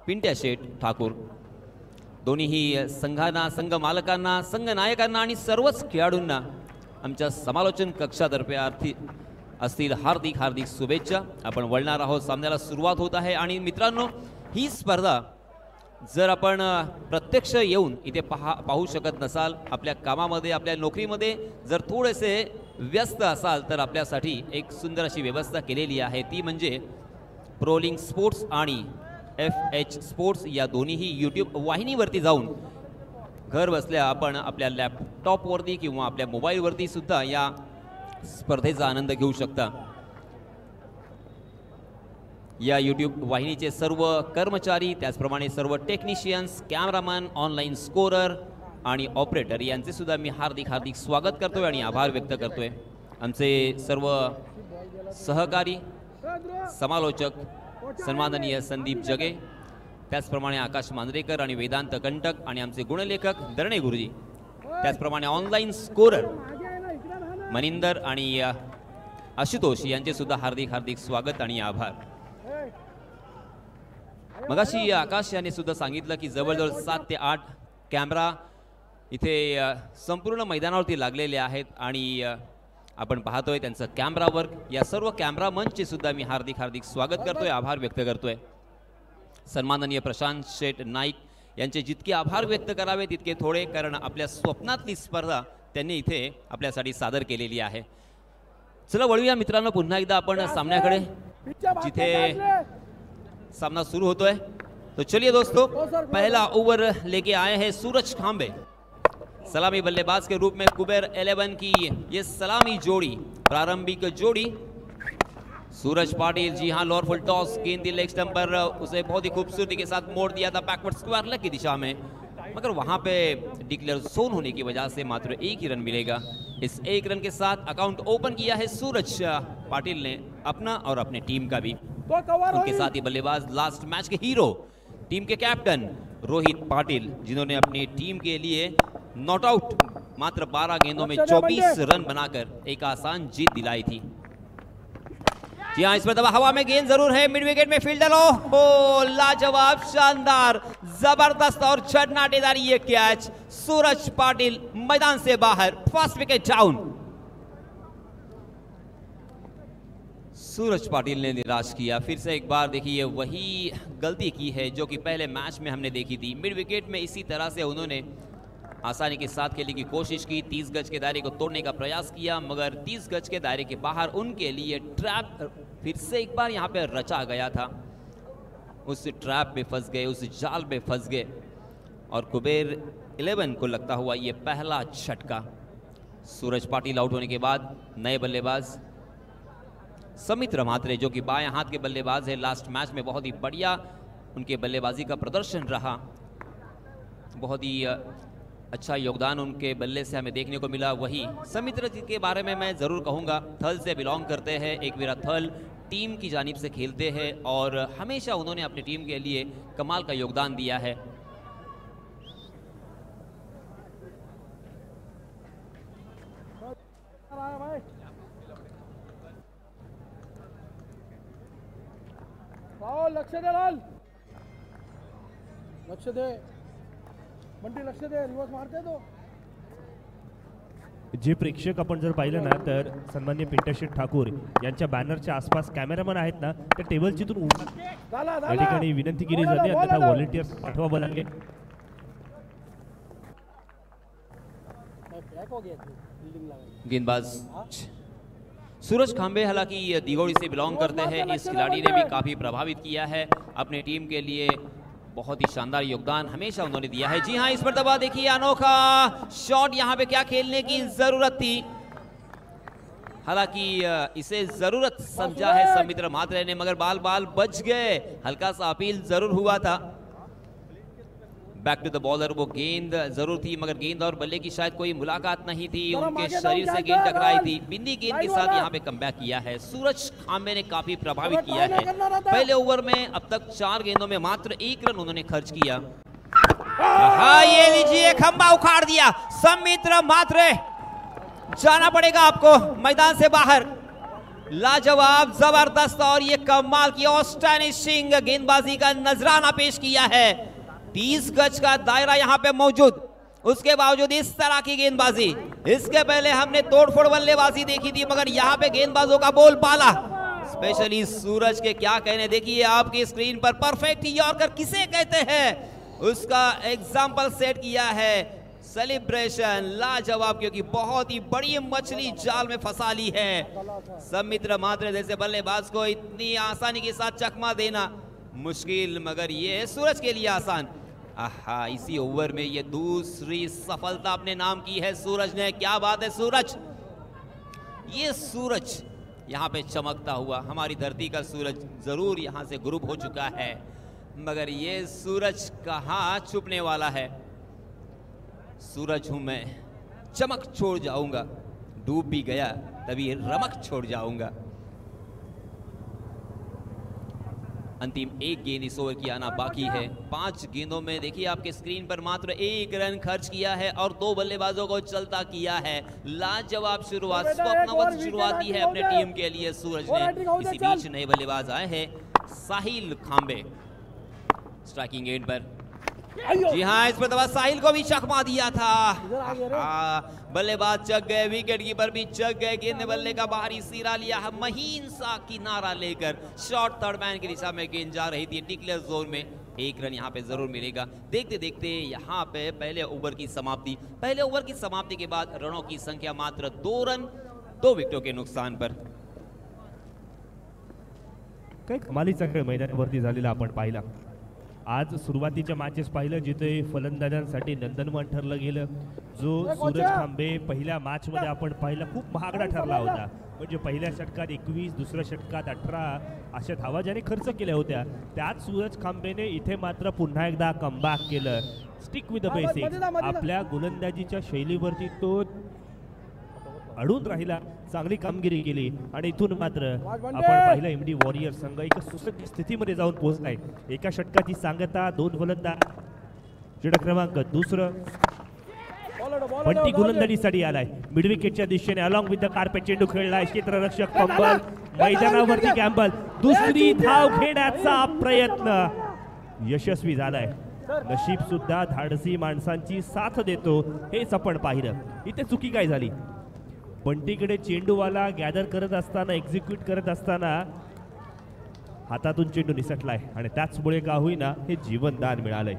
पिंट्या शेठ ठाकूर, दोन्हीही संघांना, संघ मालकांना, संघ नायकांना आणि सर्वच खेळाडूंना आमच्या समालोचन कक्षातर्फे असतील हार्दिक हार्दिक शुभेच्छा। आपण वळणार आहोत, सामन्याला सुरुवात होत आहे। आणि मित्रांनो, ही स्पर्धा जर आपण प्रत्यक्ष येऊन इथे पाहू शकत नसाल, आपल्या कामामध्ये, आपल्या नोकरीमध्ये जर थोडेसे व्यस्त असाल, तर आपल्यासाठी एक सुंदर अशी व्यवस्था केलेली आहे, ती म्हणजे प्रोलिंग स्पोर्ट्स आणि FH स्पोर्ट्स या दोन्हीही यूट्यूब वाहिनीवरती जाऊन घर बसल्या आपण आपल्या लॅपटॉपवरती किंवा आपल्या मोबाईलवरती सुद्धा या स्पर्धेचा आनंद घेऊ शकता। या यूट्यूब वाहिनीचे सर्व कर्मचारी, त्याचप्रमाणे सर्व टेक्निशियन्स, कॅमेरामॅन, ऑनलाईन स्कोरर आणि ऑपरेटर यांचे सुद्धा मी हार्दिक हार्दिक स्वागत करतोय आणि आभार व्यक्त करतोय। आमचे सर्व सहकारी, समालोचक सन्माननीय संदीप जगे, त्याचप्रमाणे आकाश मांजरेकर आणि वेदांत कंटक आणि आमचे गुणलेखक दरणे गुरुजी, त्याचप्रमाणे ऑनलाईन स्कोरर मनिंदर आणि आशुतोष यांचे सुद्धा हार्दिक हार्दिक स्वागत आणि आभार। मगाशी आकाश याने सुद्धा सांगितलं की जवळजवळ 7 ते 8 कॅमेरा इथे संपूर्ण मैदानावरती लागलेले आहेत आणि आपण पाहतोय त्यांचं कॅमेरा वर्क। या सर्व कॅमेरामनचे सुद्धा मी हार्दिक हार्दिक स्वागत करतोय, आभार व्यक्त करतोय। सन्माननीय प्रशांत शेठ नाईक यांचे जितके आभार व्यक्त करावे तितके थोडे, कारण आपल्या स्वप्नातली स्पर्धा त्यांनी इथे आपल्यासाठी सादर केलेली आहे। चला वळूया मित्रांनो पुन्हा एकदा आपण सामन्याकडे, जिथे सामना शुरू होतोय। तो चलिए दोस्तों, पहला ओवर लेके आए हैं सूरज खांबे। सलामी बल्लेबाज के रूप में कुबेर 11 की ये सलामी जोड़ी, प्रारंभिक जोड़ी सूरज पाटिल, जी हाँ, लोअर फुल टॉस, गेंद लेग स्टंप पर उसे बहुत ही खूबसूरती के साथ मोड़ दिया था बैकवर्ड स्क्वायर लेग की दिशा में, मगर वहां पे डिक्लेयर जोन होने की वजह से मात्र 1 ही रन मिलेगा। इस 1 रन के साथ अकाउंट ओपन किया है सूरज पाटिल ने अपना और अपने टीम का भी। उनके साथ ही बल्लेबाज लास्ट मैच के हीरो, टीम के कैप्टन रोहित पाटिल, जिन्होंने अपनी टीम के लिए नॉट आउट मात्र 12 गेंदों में 24 रन बनाकर एक आसान जीत दिलाई थी। जी हाँ, इस पर दबा हवा में गेंद जरूर है, मिड विकेट में फील्डर हो लाजवाब, शानदार, जबरदस्त और झटनाटेदार ये कैच। सूरज पाटिल मैदान से बाहर, first wicket down. Suraj Patil ने निराश किया। फिर से एक बार देखिए वही गलती की है जो कि पहले मैच में हमने देखी थी। मिड विकेट में इसी तरह से उन्होंने आसानी के साथ खेलने की कोशिश की, 30 गज के दायरे को तोड़ने का प्रयास किया, मगर 30 गज के दायरे के बाहर उनके लिए ट्रैप फिर से एक बार यहाँ पे रचा गया था। उस ट्रैप में फंस गए, उस जाल में फंस गए और कुबेर 11 को लगता हुआ ये पहला झटका। सूरज पाटिल आउट होने के बाद नए बल्लेबाज समित्र म्हात्रे, जो कि बाएं हाथ के बल्लेबाज है, लास्ट मैच में बहुत ही बढ़िया उनके बल्लेबाजी का प्रदर्शन रहा, बहुत ही अच्छा योगदान उनके बल्ले से हमें देखने को मिला। वही समित्र जी के बारे में मैं ज़रूर कहूँगा, थल से बिलोंग करते हैं, एक विरा थल टीम की जानिब से खेलते हैं और हमेशा उन्होंने अपनी टीम के लिए कमाल का योगदान दिया है। लक्ष दे लाल, लक्ष दे बंटी, लक्ष दे, रिवर्स मारते तो। जे प्रेक्षक आपण जर पाहिलं ना तर सन्माननीय पिंट्या शेठ ठाकूर यांच्या बॅनरच्या आसपास कॅमेरामन आहेत ना, त्या टेबलची तून या ठिकाणी विनंती केली जाते, अन्यथा व्हॉलंटियर्स पाठवावं लागेल। गेंदबाज सूरज खांबे हालांकि दिगोड़ी से बिलोंग करते हैं, इस खिलाड़ी ने भी काफ़ी प्रभावित किया है अपने टीम के लिए, बहुत ही शानदार योगदान हमेशा उन्होंने दिया है। जी हाँ, इस पर दबा देखिए अनोखा शॉट, यहाँ पे क्या खेलने की जरूरत थी, हालांकि इसे जरूरत समझा है समित्र म्हात्रे ने, मगर बाल बाल बच गए, हल्का सा अपील जरूर हुआ था। बैक टू द बॉलर, वो गेंद जरूर थी मगर गेंद और बल्ले की शायद कोई मुलाकात नहीं थी, उनके शरीर से गेंद टकराई थी। बिंदी गेंद के साथ यहाँ पे कमबैक किया है सूरज खांबे ने, काफी प्रभावित किया है। पहले ओवर में अब तक 4 गेंदों में मात्र 1 रन उन्होंने खर्च किया। हाँ, ये लीजिए, खंबा उखाड़ दिया समित्र म्हात्रे, जाना पड़ेगा आपको मैदान से बाहर। लाजवाब, जबरदस्त और ये कमाल की ऑस्टैनिशिंग गेंदबाजी का नजराना पेश किया है। 30 गज का दायरा यहाँ पे मौजूद, उसके बावजूद इस तरह की गेंदबाजी। इसके पहले हमने तोड़फोड़ बल्लेबाजी देखी थी, मगर यहाँ पे गेंदबाजों का बोलबाला, स्पेशली सूरज के क्या कहने। देखिए आपकी स्क्रीन पर परफेक्ट यॉर्कर किसे कहते हैं उसका एग्जाम्पल सेट किया है। सेलिब्रेशन लाजवाब, क्योंकि बहुत ही बड़ी मछली जाल में फंसा ली है। समित्र मात्र जैसे बल्लेबाज को इतनी आसानी के साथ चकमा देना मुश्किल, मगर ये सूरज के लिए आसान। आहा, इसी ओवर में ये दूसरी सफलता अपने नाम की है सूरज ने। क्या बात है सूरज, ये सूरज यहाँ पे चमकता हुआ, हमारी धरती का सूरज जरूर यहाँ से गुरूब हो चुका है, मगर ये सूरज कहाँ छुपने वाला है। सूरज हूं मैं, चमक छोड़ जाऊंगा, डूब भी गया तभी रमक छोड़ जाऊंगा। अंतिम एक गेंद इस ओवर की आना बाकी है। 5 गेंदों में देखिए आपके स्क्रीन पर मात्र 1 रन खर्च किया है और 2 बल्लेबाजों को चलता किया है। लाजवाब शुरुआत, स्वप्नवत शुरुआत की है अपने टीम के लिए सूरज ने। इसी बीच नए बल्लेबाज आए हैं साहिल खांबे स्ट्राइकिंग एंड पर। जी हाँ, इस पर दबा साहिल को भी चकमा दिया था। बल्लेबाज चक गए, विकेट कीपर भी चक गए। गेंद ने बल्ले का बाहरी सिरा लिया है, महीन सा किनारा लेकर शॉर्ट थर्ड मैन की दिशा में गेंद जा रही थी। डिक्लेयर जोन में 1 रन यहाँ पे जरूर मिलेगा। देखते देखते यहाँ पे पहले ओवर की समाप्ति। पहले ओवर की समाप्ति के बाद रनों की संख्या मात्र 2 रन 2 विकेटों के नुकसान पर। काही कमालीचा खेळ मैदानावरती झालेला आपण पाहिला। आज सुरुवातीच्या मॅचेस पाहिलं जिथे फलंदाजांसाठी नंदनवन ठरलं गेलं। जो सूरज खांबे पहिल्या मॅचमध्ये आपण पाहिला खूप महागडा ठरला होता, म्हणजे पहिल्या षटकात 21, दुसऱ्या षटकात 18 अशा धावा ज्याने खर्च केल्या होत्या, त्यात सूरज खांबेने इथे मात्र पुन्हा एकदा कमबॅक केलं। स्टिक विथ द बेसिक्स, आपल्या गोलंदाजीच्या शैलीवरती तो अडून राहिला, चांगली कामगिरी केली आणि इथून मात्र आपण पाहिलं एमडी वॉरियर संघ एक सुसज्ज स्थितीमध्ये जाऊन पोहोचलाय। एका षटकाची सांगता 2 फलंदाज, षटक क्रमांक 2 बंटी गोलंदाजीसाठी आलाय। मिड विकेटच्या दिशेने अलॉंग विथ द कार्पेट चेंडू खेळलाय क्षेत्ररक्षक कंबल, मैदानावरती कॅम्बल दुसरी धाव घेण्याचा प्रयत्न यशस्वी झालाय। नशीब सुद्धा धाडसी माणसांची साथ देतो, हेच आपण पाहिलं। इथे चुकी काय झाली, बंटीकडे चेंडूवाला गॅदर करत असताना, एक्झिक्यूट करत असताना हातातून चेंडू निसटलाय आणि त्याचमुळे का होईना हे जीवनदान मिळालंय।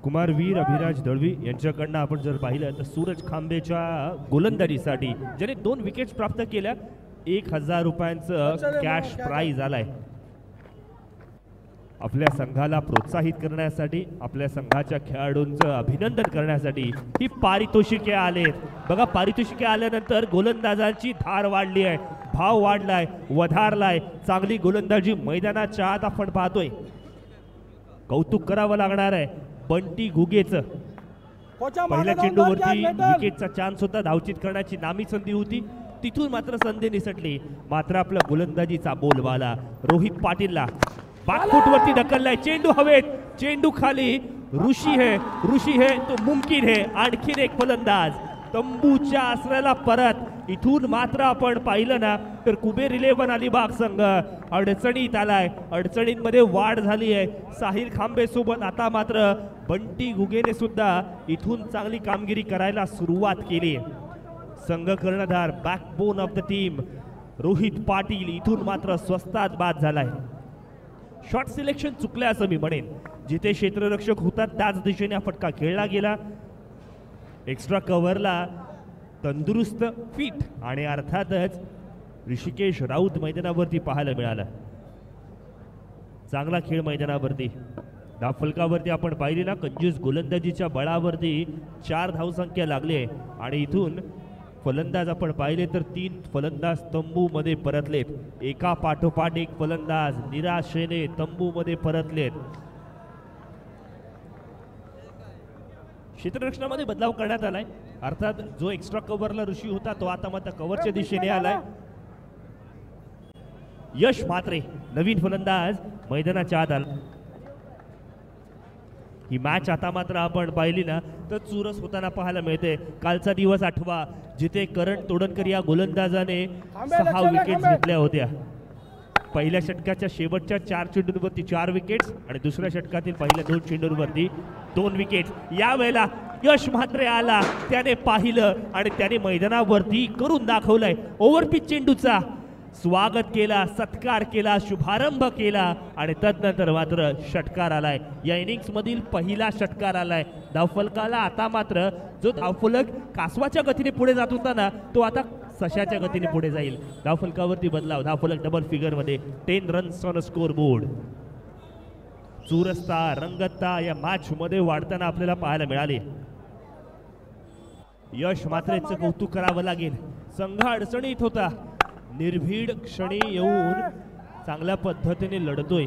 कुमारवीर अभिराज दळवी यांच्याकडनं आपण जर पाहिलं तर सूरज खांबेच्या गोलंदाजीसाठी ज्याने 2 विकेट्स प्राप्त केल्या 1000 रुपयांचं कॅश प्राइज आलाय। आपल्या संघाला प्रोत्साहित करण्यासाठी, आपल्या संघाच्या खेळाडूंचं अभिनंदन करण्यासाठी ही पारितोषिके आलेत। बघा, पारितोषिके आल्यानंतर गोलंदाजांची धार वाढली आहे, भाव वाढलाय, वधारलाय, चांगली गोलंदाजी मैदानाच्या आत आपण पाहतोय। कौतुक करावं लागणार आहे बंटी घुगेचं। पहिल्या चेंडूवरती विकेटचा चान्स होता, धावचित करण्याची नामी संधी होती, तिथून मात्र संधी निसटली। मात्र आपल्या गोलंदाजीचा बोलबाला रोहित पाटीलला बाकफूटवरती ढकललाय, चेंडू हवेत, चेंडू खाली, ऋषी है तो मुमकिन है। आणखीन एक फलंदाज तंबूच्या आसऱ्याला परत। इथून मात्र आपण पाहिलं ना तर कुबेर 11 अलिबाग संघ अडचणीत आलाय, अडचणींमध्ये वाढ झाली आहे। साहिल खांबे सोबत आता मात्र बंटी घुगेने सुद्धा इथून चांगली कामगिरी करायला सुरुवात केली। संघ कर्णधार backbone of the team Rohit Patil इथून मात्र स्वस्तात बाद झालाय। शॉट सिलेक्शन चुकलं असं मी म्हणेन, जिथे क्षेत्ररक्षक होता त्याच दिशेने फटका खेळला गेला। एक्स्ट्रा कव्हरला तंदुरुस्त, फिट आणि अर्थातच ऋषिकेश राऊत मैदानावरती पाहायला मिळाला। चांगला खेळ मैदानावरती। धावफलकावरती आपण पाहिली ना, कंजूस गोलंदाजीच्या बळावरती 4 धावसंख्या लागली आहे आणि इथून फलंदाज आपण पाहिले तर 3 फलंदाज तंबूमध्ये परतलेत, एका पाठोपाठ एक फलंदाज निराशेने तंबूमध्ये परतलेत। क्षेत्ररक्षणामध्ये बदलाव करण्यात आलाय, अर्थात जो एक्स्ट्रा कव्हरला ऋषी होता तो आता मात्र कव्हरच्या दिशेने आलाय। यश म्हात्रे नवीन फलंदाज मैदानाच्या आत आला। ही मॅच आता मात्र आपण पाहिली ना तर चुरस होताना पाहायला मिळते. कालचा दिवस आठवा जिथे करण तोडणकर या गोलंदाजाने 6 विकेट्स घेतल्या होत्या. पहिल्या षटकाच्या शेवटच्या 4 चेंडूंवरती 4 विकेट्स आणि दुसऱ्या षटकातील पहिल्या 2 चेंडूंवरती 2 विकेट्स. यावेळेला यश म्हात्रे आला, त्याने पाहिलं आणि त्याने मैदानावरती करून दाखवलंय. ओव्हरपिच चेंडूचा स्वागत केला, सत्कार केला, शुभारंभ केला आणि तदनंतर मात्र षटकार आलाय. या इनिंग्स मधील पहिला षटकार आलाय धावफलकाला. आता मात्र जो धावफलक कासवाच्या गतीने पुढे जात होता ना तो आता सशाच्या गतीने पुढे जाईल. धावफलकावरती बदलाव, धावफलक डबल फिगर मध्ये 10 रन्स ऑन स्कोर बोर्ड. चुरसता रंगतता या मॅच मध्ये वाढताना आपल्याला पाहायला मिळाली. यश मात्रेचं कौतुक करावं लागेल. संघ अडचणीत होता, निर्भीड क्षणी येऊन चांगल्या पद्धतीने लढतोय.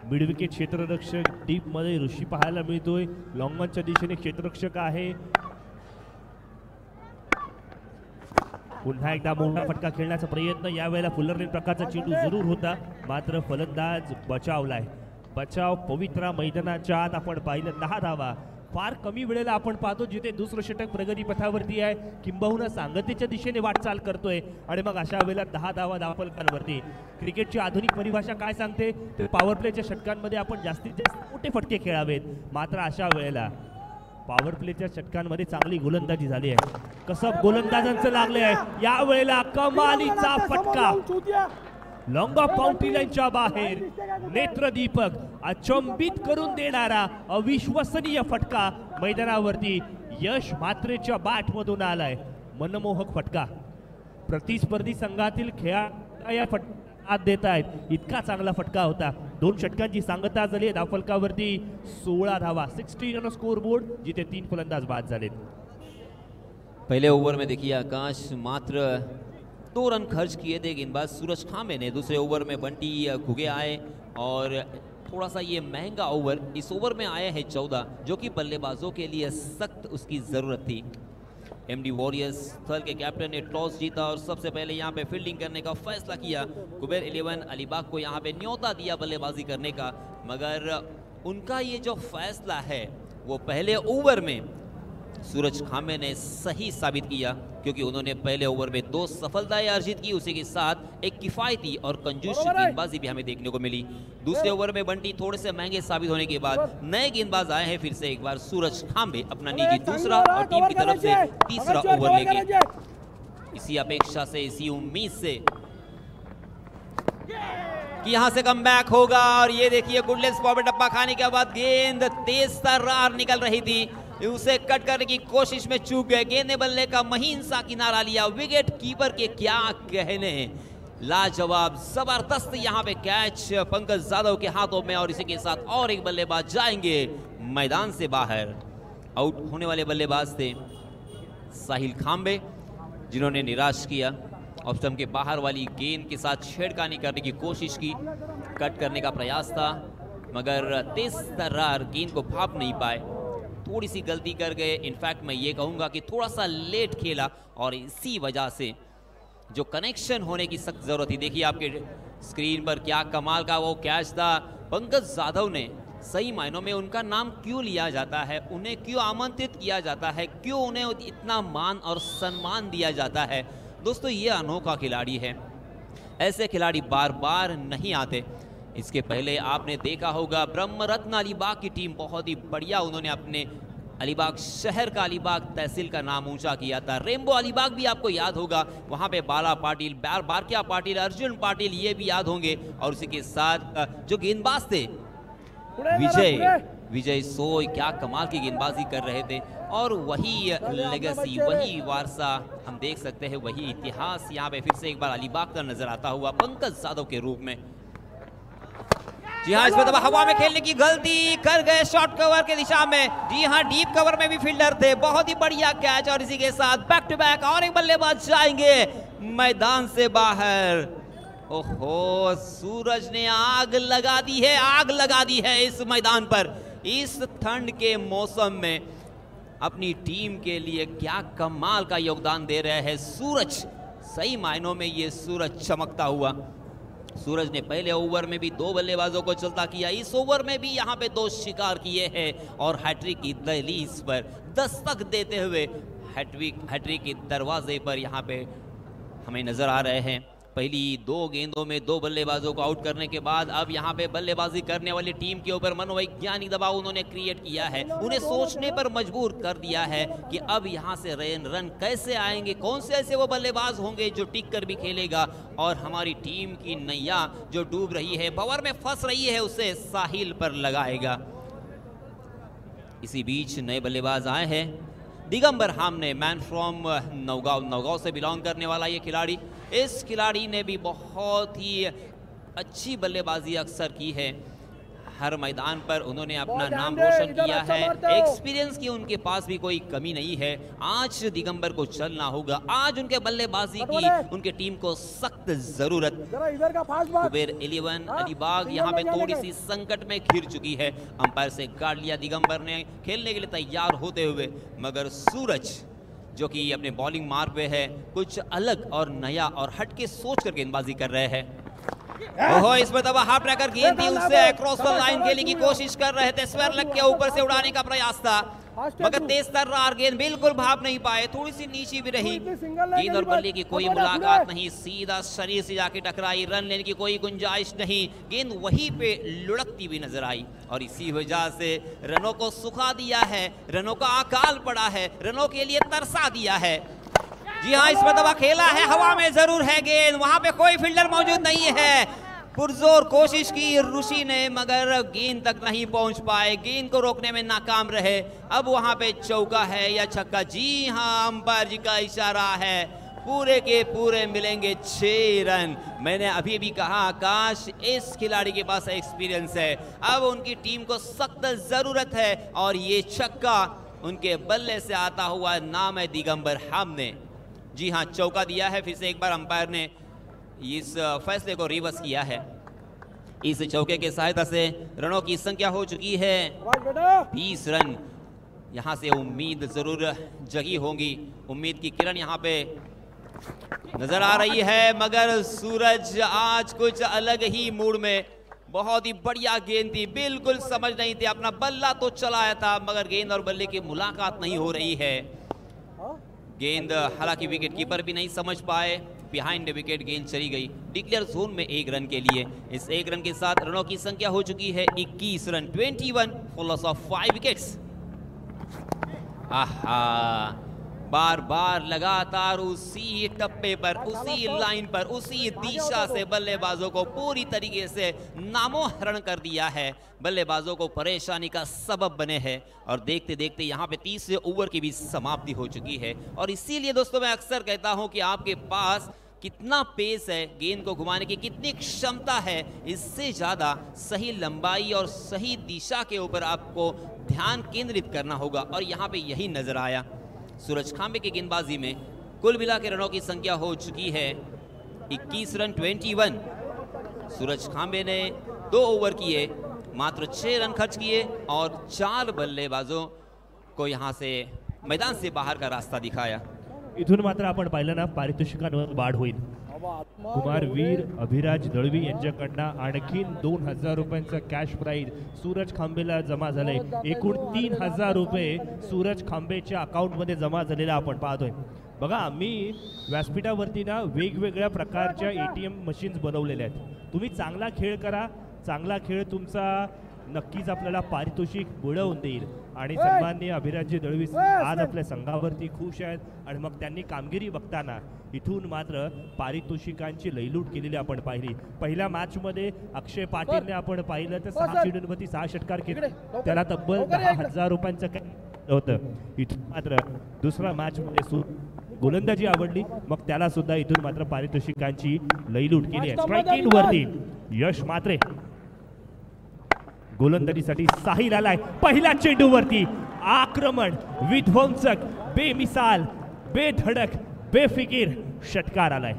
मिड विकेट क्षेत्ररक्षक डीप मध्ये ऋषी पाहायला मिळतोय. लॉंगॉनच्या दिशेने क्षेत्ररक्षक आहे. पुन्हा एकदा मोठा फटका खेळण्याचा प्रयत्न. यावेळेला फुलरलेन प्रकारचा चेंडू जरूर होता, मात्र फलंदाज बचावलाय. बचाव पवित्रा मैदानाच्या आत आपण पाहिलं 10 धावा. फार कमी वेळेला आपण पाहतो जिथे दुसरं षटक प्रगती पथावरती आहे, किंबहुना सांगतेच्या दिशेने वाटचाल करतोय आणि मग अशा वेळेला 10 धावा धावफलकांवरती. क्रिकेटची आधुनिक परिभाषा काय सांगते तर पॉवर प्लेच्या षटकांमध्ये आपण जास्तीत जास्त मोठे फटके खेळावेत. मात्र अशा वेळेला पॉवर प्लेच्या षटकांमध्ये चांगली गोलंदाजी झाली आहे. कसब गोलंदाजांचं लागले आहे. यावेळेला कमालीचा फटका लॉंग ऑफ बाउंड्री लाईनच्या बाहेर. नेत्रदीपक अचंबित करून देणारा अविश्वसनीय फटका मैदानावरती यश म्हात्रेच्या बॅट मधून आलाय. मनमोहक फटका. प्रतिस्पर्धी संघातील खेळाडू या फटका देत आहेत. इतका चांगला फटका होता. 2 षटकांची सांगता झाली. धावफलकावरती 16 धावा, 16 ऑन स्कोर बोर्ड, जिथे 3 फलंदाज बाद झालेत. पहले ओवर में देखिए आकाश मात्र 2 रन खर्च किए थे गेंदबाज सूरज खामे ने. दूसरे ओवर में बंटी घुगे आए और थोड़ा सा ये महंगा ओवर, इस ओवर में आए हैं 14 जो कि बल्लेबाजों के लिए सख्त उसकी ज़रूरत थी. एमडी वॉरियर्स स्थल के कैप्टन ने टॉस जीता और सबसे पहले यहाँ पे फील्डिंग करने का फैसला किया. कुबेर 11 अलीबाग को यहाँ पे न्योता दिया बल्लेबाजी करने का, मगर उनका ये जो फैसला है वो पहले ओवर में सूरज खामे ने सही साबित किया, क्योंकि उन्होंने पहले ओवर में 2 सफलताएं अर्जित की. उसी के साथ एक किफायती और कंजूस गेंदबाजी भी हमें देखने को मिली. दूसरे ओवर में बंटी थोड़े से महंगे साबित होने के बाद नए गेंदबाज आए हैं. फिर से एक बार सूरज खामे अपना निजी दूसरा और टीम की तरफ से तीसरा ओवर लेंगे. इसी अपेक्षा से, इसी उम्मीद से कि यहां से कमबैक होगा. और ये देखिए गुडलेस स्पॉट पे डब्बा खाने के बाद गेंद तेज तर्रार निकल रही थी, उसे कट करने की कोशिश में चूक गए. गेंद ने बल्ले का महीन सा किनारा लिया. विकेट कीपर के क्या कहने, लाजवाब जबरदस्त यहाँ पे कैच पंकज जाधव के हाथों में. और इसी के साथ और एक बल्लेबाज जाएंगे मैदान से बाहर. आउट होने वाले बल्लेबाज थे साहिल खांबे, जिन्होंने निराश किया. ऑफ स्टंप के बाहर वाली गेंद के साथ छेड़खानी करने की कोशिश की, कट करने का प्रयास था, मगर तेज तर्रार गेंद को भाप नहीं पाए. थोड़ी सी गलती कर गए. इनफैक्ट मैं ये कहूँगा कि थोड़ा सा लेट खेला और इसी वजह से जो कनेक्शन होने की सख्त ज़रूरत थी. देखिए आपके स्क्रीन पर क्या कमाल का वो कैच था. पंकज जाधव ने सही मायनों में उनका नाम क्यों लिया जाता है, उन्हें क्यों आमंत्रित किया जाता है, क्यों उन्हें इतना मान और सम्मान दिया जाता है. दोस्तों ये अनोखा खिलाड़ी है. ऐसे खिलाड़ी बार बार नहीं आते. इसके पहले आपने देखा होगा ब्रह्मरत्न अलीबाग की टीम बहुत ही बढ़िया, उन्होंने अपने अलीबाग शहर का अलीबाग तहसील का नाम ऊंचा किया था. रेनबो अलीबाग भी आपको याद होगा, वहां पे बाला पाटिल, बारकिया पाटिल, अर्जुन पाटिल ये भी याद होंगे. और उसी के साथ जो गेंदबाज थे विजय सोय, क्या कमाल की गेंदबाजी कर रहे थे. और वही लेगेसी, वही वारसा हम देख सकते हैं, वही इतिहास यहाँ पे फिर से एक बार अलीबाग का नजर आता हुआ पंकज जाधव के रूप में. जी हाँ, इसमें हवा में खेलने की गलती कर गए शॉर्ट कवर के दिशा में. जी हाँ, डीप कवर में भी फील्डर थे. बहुत ही बढ़िया कैच. और इसी के साथ बैक टू बैक और एक बल्लेबाज जाएंगे मैदान से बाहर. ओहो, सूरज ने आग लगा दी है, आग लगा दी है इस मैदान पर. इस ठंड के मौसम में अपनी टीम के लिए क्या कमाल का योगदान दे रहे हैं सूरज. सही मायनों में ये सूरज चमकता हुआ. सूरज ने पहले ओवर में भी 2 बल्लेबाजों को चलता किया, इस ओवर में भी यहाँ पे 2 शिकार किए हैं और हैट्रिक की दहलीज पर दस्तक देते हुए हैट्रिक के दरवाजे पर यहाँ पे हमें नजर आ रहे हैं। पहली 2 गेंदों में 2 बल्लेबाजों को आउट करने के बाद अब यहाँ पे बल्लेबाजी करने वाली टीम के ऊपर मनोवैज्ञानिक दबाव उन्होंने क्रिएट किया है, उन्हें सोचने पर मजबूर कर दिया है कि अब यहाँ से रन कैसे आएंगे, कौन से ऐसे वो बल्लेबाज होंगे जो टिक कर भी खेलेगा और हमारी टीम की नैया जो डूब रही है, भंवर में फंस रही है, उसे साहिल पर लगाएगा। इसी बीच नए बल्लेबाज आए हैं, दिगंबर हामने, मैन फ्रॉम नौगांव से बिलोंग करने वाला ये खिलाड़ी। इस खिलाड़ी ने भी बहुत ही अच्छी बल्लेबाजी अक्सर की है, हर मैदान पर उन्होंने अपना नाम रोशन किया है, एक्सपीरियंस की उनके पास भी कोई कमी नहीं है। आज दिगंबर को चलना होगा, आज उनके बल्लेबाजी की उनके टीम को सख्त जरूरत। कुबेर 11 अलीबाग यहाँ पे थोड़ी सी संकट में घिर चुकी है, अंपायर से गाड़ लिया दिगंबर ने खेलने के लिए तैयार होते हुए, मगर सूरज जो कि अपने बॉलिंग मार्ग पे है, कुछ अलग और नया और हट के सोच कर गेंदबाजी कर रहे हैं। ओहो, इस पर दबा हाफ ट्रैकर गेंद थी, उससे क्रॉस द लाइन खेलने की कोशिश कर रहे थे, स्क्वायर लेग के ऊपर से उड़ाने का प्रयास था, मगर तेज तर्रार गेंद बिल्कुल भाप नहीं पाए, थोड़ी सी नीची भी रही। गेंद और बल्ले की कोई मुलाकात नहीं, सीधा शरीर से जाके टकराई, रन लेने की कोई गुंजाइश नहीं, गेंद वहीं पे लुढ़कती हुई नजर आई और इसी वजह से रनों को सुखा दिया है, रनों का अकाल पड़ा है, रनों के लिए तरसा दिया है। जी हाँ, इस पर दबा खेला है, हवा में जरूर है गेंद, वहां पे कोई फील्डर मौजूद नहीं है, पुरजोर कोशिश की ऋषि ने मगर गेंद तक नहीं पहुंच पाए, गेंद को रोकने में नाकाम रहे। अब वहां पे चौका है या छक्का? जी हाँ, अंपायर जी का इशारा है, पूरे के पूरे मिलेंगे 6 रन। मैंने अभी भी कहा आकाश, इस खिलाड़ी के पास एक्सपीरियंस है, अब उनकी टीम को सख्त जरूरत है और ये छक्का उनके बल्ले से आता हुआ नाम है दिगंबर हामने। जी हाँ, चौका दिया है, फिर से एक बार अंपायर ने इस फैसले को रिवर्स किया है। इस चौके के सहायता से रनों की संख्या हो चुकी है 20 रन। यहां से उम्मीद जरूर जगी होगी, उम्मीद की किरण यहां पे नजर आ रही है, मगर सूरज आज कुछ अलग ही मूड में, बहुत ही बढ़िया गेंद थी, बिल्कुल समझ नहीं थी, अपना बल्ला तो चलाया था मगर गेंद और बल्ले की मुलाकात नहीं हो रही है। गेंद हालांकि विकेट कीपर भी नहीं समझ पाए, बिहाइंड विकेट गेंद चली गई, डिक्लेयर जोन में 1 रन के लिए। इस 1 रन के साथ रनों की संख्या हो चुकी है 21 run, 21 for loss of 5 wickets. आहा, बार बार लगातार उसी टप्पे पर, उसी लाइन पर, उसी दिशा से बल्लेबाजों को पूरी तरीके से नामोहरण कर दिया है, बल्लेबाजों को परेशानी का सबब बने हैं और देखते देखते यहाँ पे 30 ओवर की भी समाप्ति हो चुकी है। और इसीलिए दोस्तों मैं अक्सर कहता हूँ कि आपके पास कितना पेस है, गेंद को घुमाने की कितनी क्षमता है, इससे ज़्यादा सही लंबाई और सही दिशा के ऊपर आपको ध्यान केंद्रित करना होगा और यहाँ पे यही नजर आया। सूरज खांबे की गेंदबाजी में कुल मिला के रनों की संख्या हो चुकी है 21 रन, 21। सूरज खांबे ने 2 ओवर किए, मात्र 6 रन खर्च किए और 4 बल्लेबाजों को यहां से मैदान से बाहर का रास्ता दिखाया। इथून मात्र आपण पाहिलं ना, पारितोषिकांवर वाढ होईल। कुमारवीर अभिराज दळवी यांच्याकडनं आणखीन 2000 रुपयांचं कॅश प्राइज सूरज खांबेला जमा झालंय। एकूण 3000 रुपये सूरज खांबेच्या अकाउंटमध्ये जमा झालेला आपण पाहतोय। बघा, आम्ही व्यासपीठावरती ना वेगवेगळ्या प्रकारच्या ATM मशीन्स बनवलेल्या आहेत। तुम्ही चांगला खेळ करा, चांगला खेळ तुमचा नक्कीच आपल्याला पारितोषिक मिळवून देईल आणि सन्माननीय अभिराजजी दळवी आज आपल्या संघावरती खुश आहेत आणि मग त्यांनी कामगिरी बघताना इथून मात्र पारितोषिकांची लयलूट केलेली आपण पाहिली। पहिल्या मॅचमध्ये अक्षय पाटीलने आपण पाहिलं तर 6 चेंडूंवरती 6 षटकार केले, त्याला तब्बल 10,000 रुपयांचं होतं। इथून मात्र दुसऱ्या मॅचमध्ये गोलंदाजी आवडली, मग त्याला सुद्धा इथून मात्र पारितोषिकांची लयलूट केली आहे। स्ट्राईक वरती यश मात्रे गोलंदाजीसाठी साहिल आलाय, पहिल्या चेंडूवरती आक्रमण, विध्वंसक, बेमिसाल, बेधडक, बेफिकीर षटकार आलाय,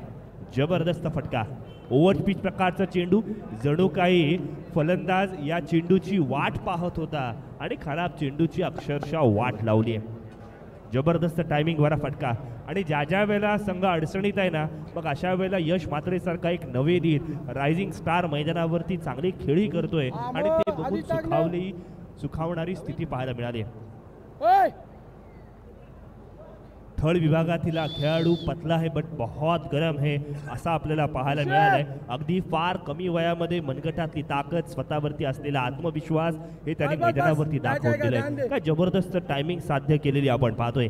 जबरदस्त फटका। ओव्हर पिच प्रकारचा चेंडू, जणू काही फलंदाज या चेंडूची वाट पाहत होता आणि खराब चेंडूची अक्षरशः वाट लावली आहे। जबरदस्त टायमिंग वाला फटका. आणि ज्या वेळेला संघ अडचणीत आहे ना, मग अशा वेळेला यश म्हात्रेसारखा एक नवेदीर रायझिंग स्टार मैदानावरती चांगली खेळी करतोय आणि ते बघून सुखावणारी स्थिती पाहायला मिळाली. ओय थर्ड विभागातील खेळाडू पतला है बट बहुत गरम है असा आपल्याला पाहायला मिळालंय. अगदी फार कमी वयामध्ये मनगटातली ताकद, स्वतःवरती असलेला आत्मविश्वास हे त्यांनी मैदानावरती दाखवून दिलंय. काय जबरदस्त टायमिंग साध्य केलेली आपण पाहतोय.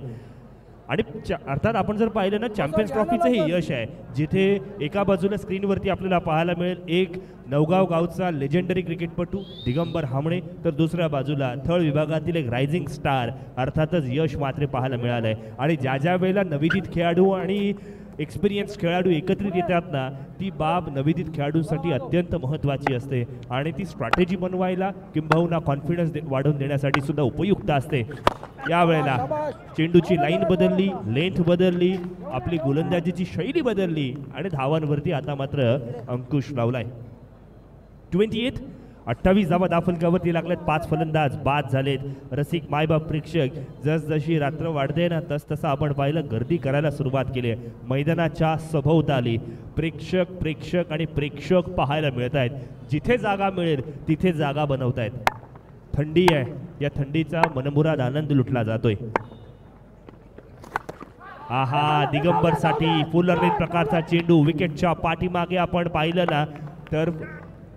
आणि अर्थात आपण जर पाहिलं ना, चॅम्पियन्स ट्रॉफीचं हे यश आहे, जिथे एका बाजूला स्क्रीनवरती आपल्याला पाहायला मिळेल एक नवगाव गावचा लेजेंडरी क्रिकेटपटू दिगंबर हामणे, तर दुसऱ्या बाजूला थर्ड विभागातील एक रायझिंग स्टार अर्थातच यश म्हात्रे पाहायला मिळालंय. आणि ज्या वेळेला नवोदित खेळाडू आणि एक्सपिरियन्स खेळाडू एकत्रित येतात ना, ती बाब नवोदित खेळाडूंसाठी अत्यंत महत्त्वाची असते आणि ती स्ट्रॅटेजी बनवायला किंबहुना कॉन्फिडन्स वाढवून देण्यासाठी सुद्धा उपयुक्त असते. यावेळेला चेंडूची लाईन बदलली, लेंथ बदलली, आपली गोलंदाजीची शैली बदलली आणि धावांवरती आता मात्र अंकुश लावलाय. 28 धावा दाफलकावरती लागल्यात. 5 फलंदाज बाद झालेत. रसिक मायबाप प्रेक्षक जसजशी रात्र वाढते ना, तसतसं आपण पाहिलं गर्दी करायला सुरुवात केली आहे. मैदानाच्या सभोवताली प्रेक्षक आणि प्रेक्षक पाहायला मिळत आहेत. जिथे जागा मिळेल तिथे जागा बनवत आहेत. थंडी आहे, या थंडीचा मनमुराद आनंद लुटला जातोय. आहा, दिगंबर साठी फुलरलेन प्रकारचा चेंडू विकेटच्या पाठीमागे आपण पाहिलं ना, तर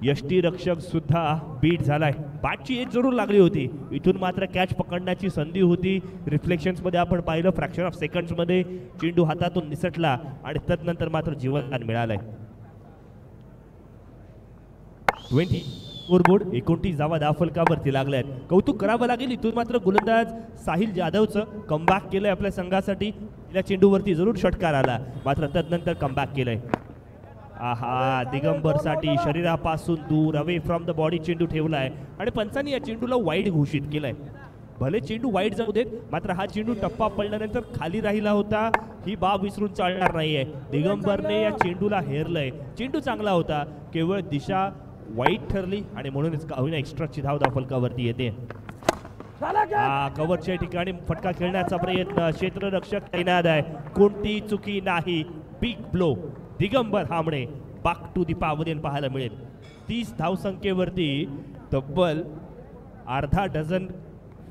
यष्टीरक्षक सुद्धा बीट झालाय. बॅटची एज जरूर लागली होती, इथून मात्र कॅच पकडण्याची संधी होती. रिफ्लेक्शन्समध्ये आपण पाहिलं फ्रॅक्शन ऑफ सेकंड्समध्ये चेंडू हातातून निसटला आणि तदनंतर मात्र जीवनदान मिळालंय. 29 धावा दाफलकावरती लागल्यात. कौतुक करावं लागेल, इथून मात्र गोलंदाज साहिल जाधवचं कमबॅक केलंय आपल्या संघासाठी. या चेंडूवरती जरूर षटकार आला, मात्र तदनंतर कमबॅक केलंय. आहा, दिगंबरसाठी शरीरापासून दूर अवे फ्रॉम द बॉडी चेंडू ठेवलाय आणि पंचांनी या चेंडूला वाईड घोषित केलाय. भले चेंडू वाईड जाऊ देत, मात्र हा चेंडू टप्पा पडल्यानंतर खाली राहिला होता, ही बाब विसरून चालणार नाहीये. दिगंबरने या चेंडूला हेरलंय. चेंडू चांगला होता, केवळ दिशा वाईट ठरली आणि म्हणूनच काहीना एक्स्ट्राची धाव दाफलकावरती येते. कव्हरच्या ठिकाणी फटका खेळण्याचा प्रयत्न, क्षेत्ररक्षक तैनात आहे, कोणती चुकी नाही. बिग ब्लो, दिगंबर हामणे बाक टू दी पावलेन पाहायला मिळेल. 30 धावसंख्येवरती तब्बल अर्धा डझन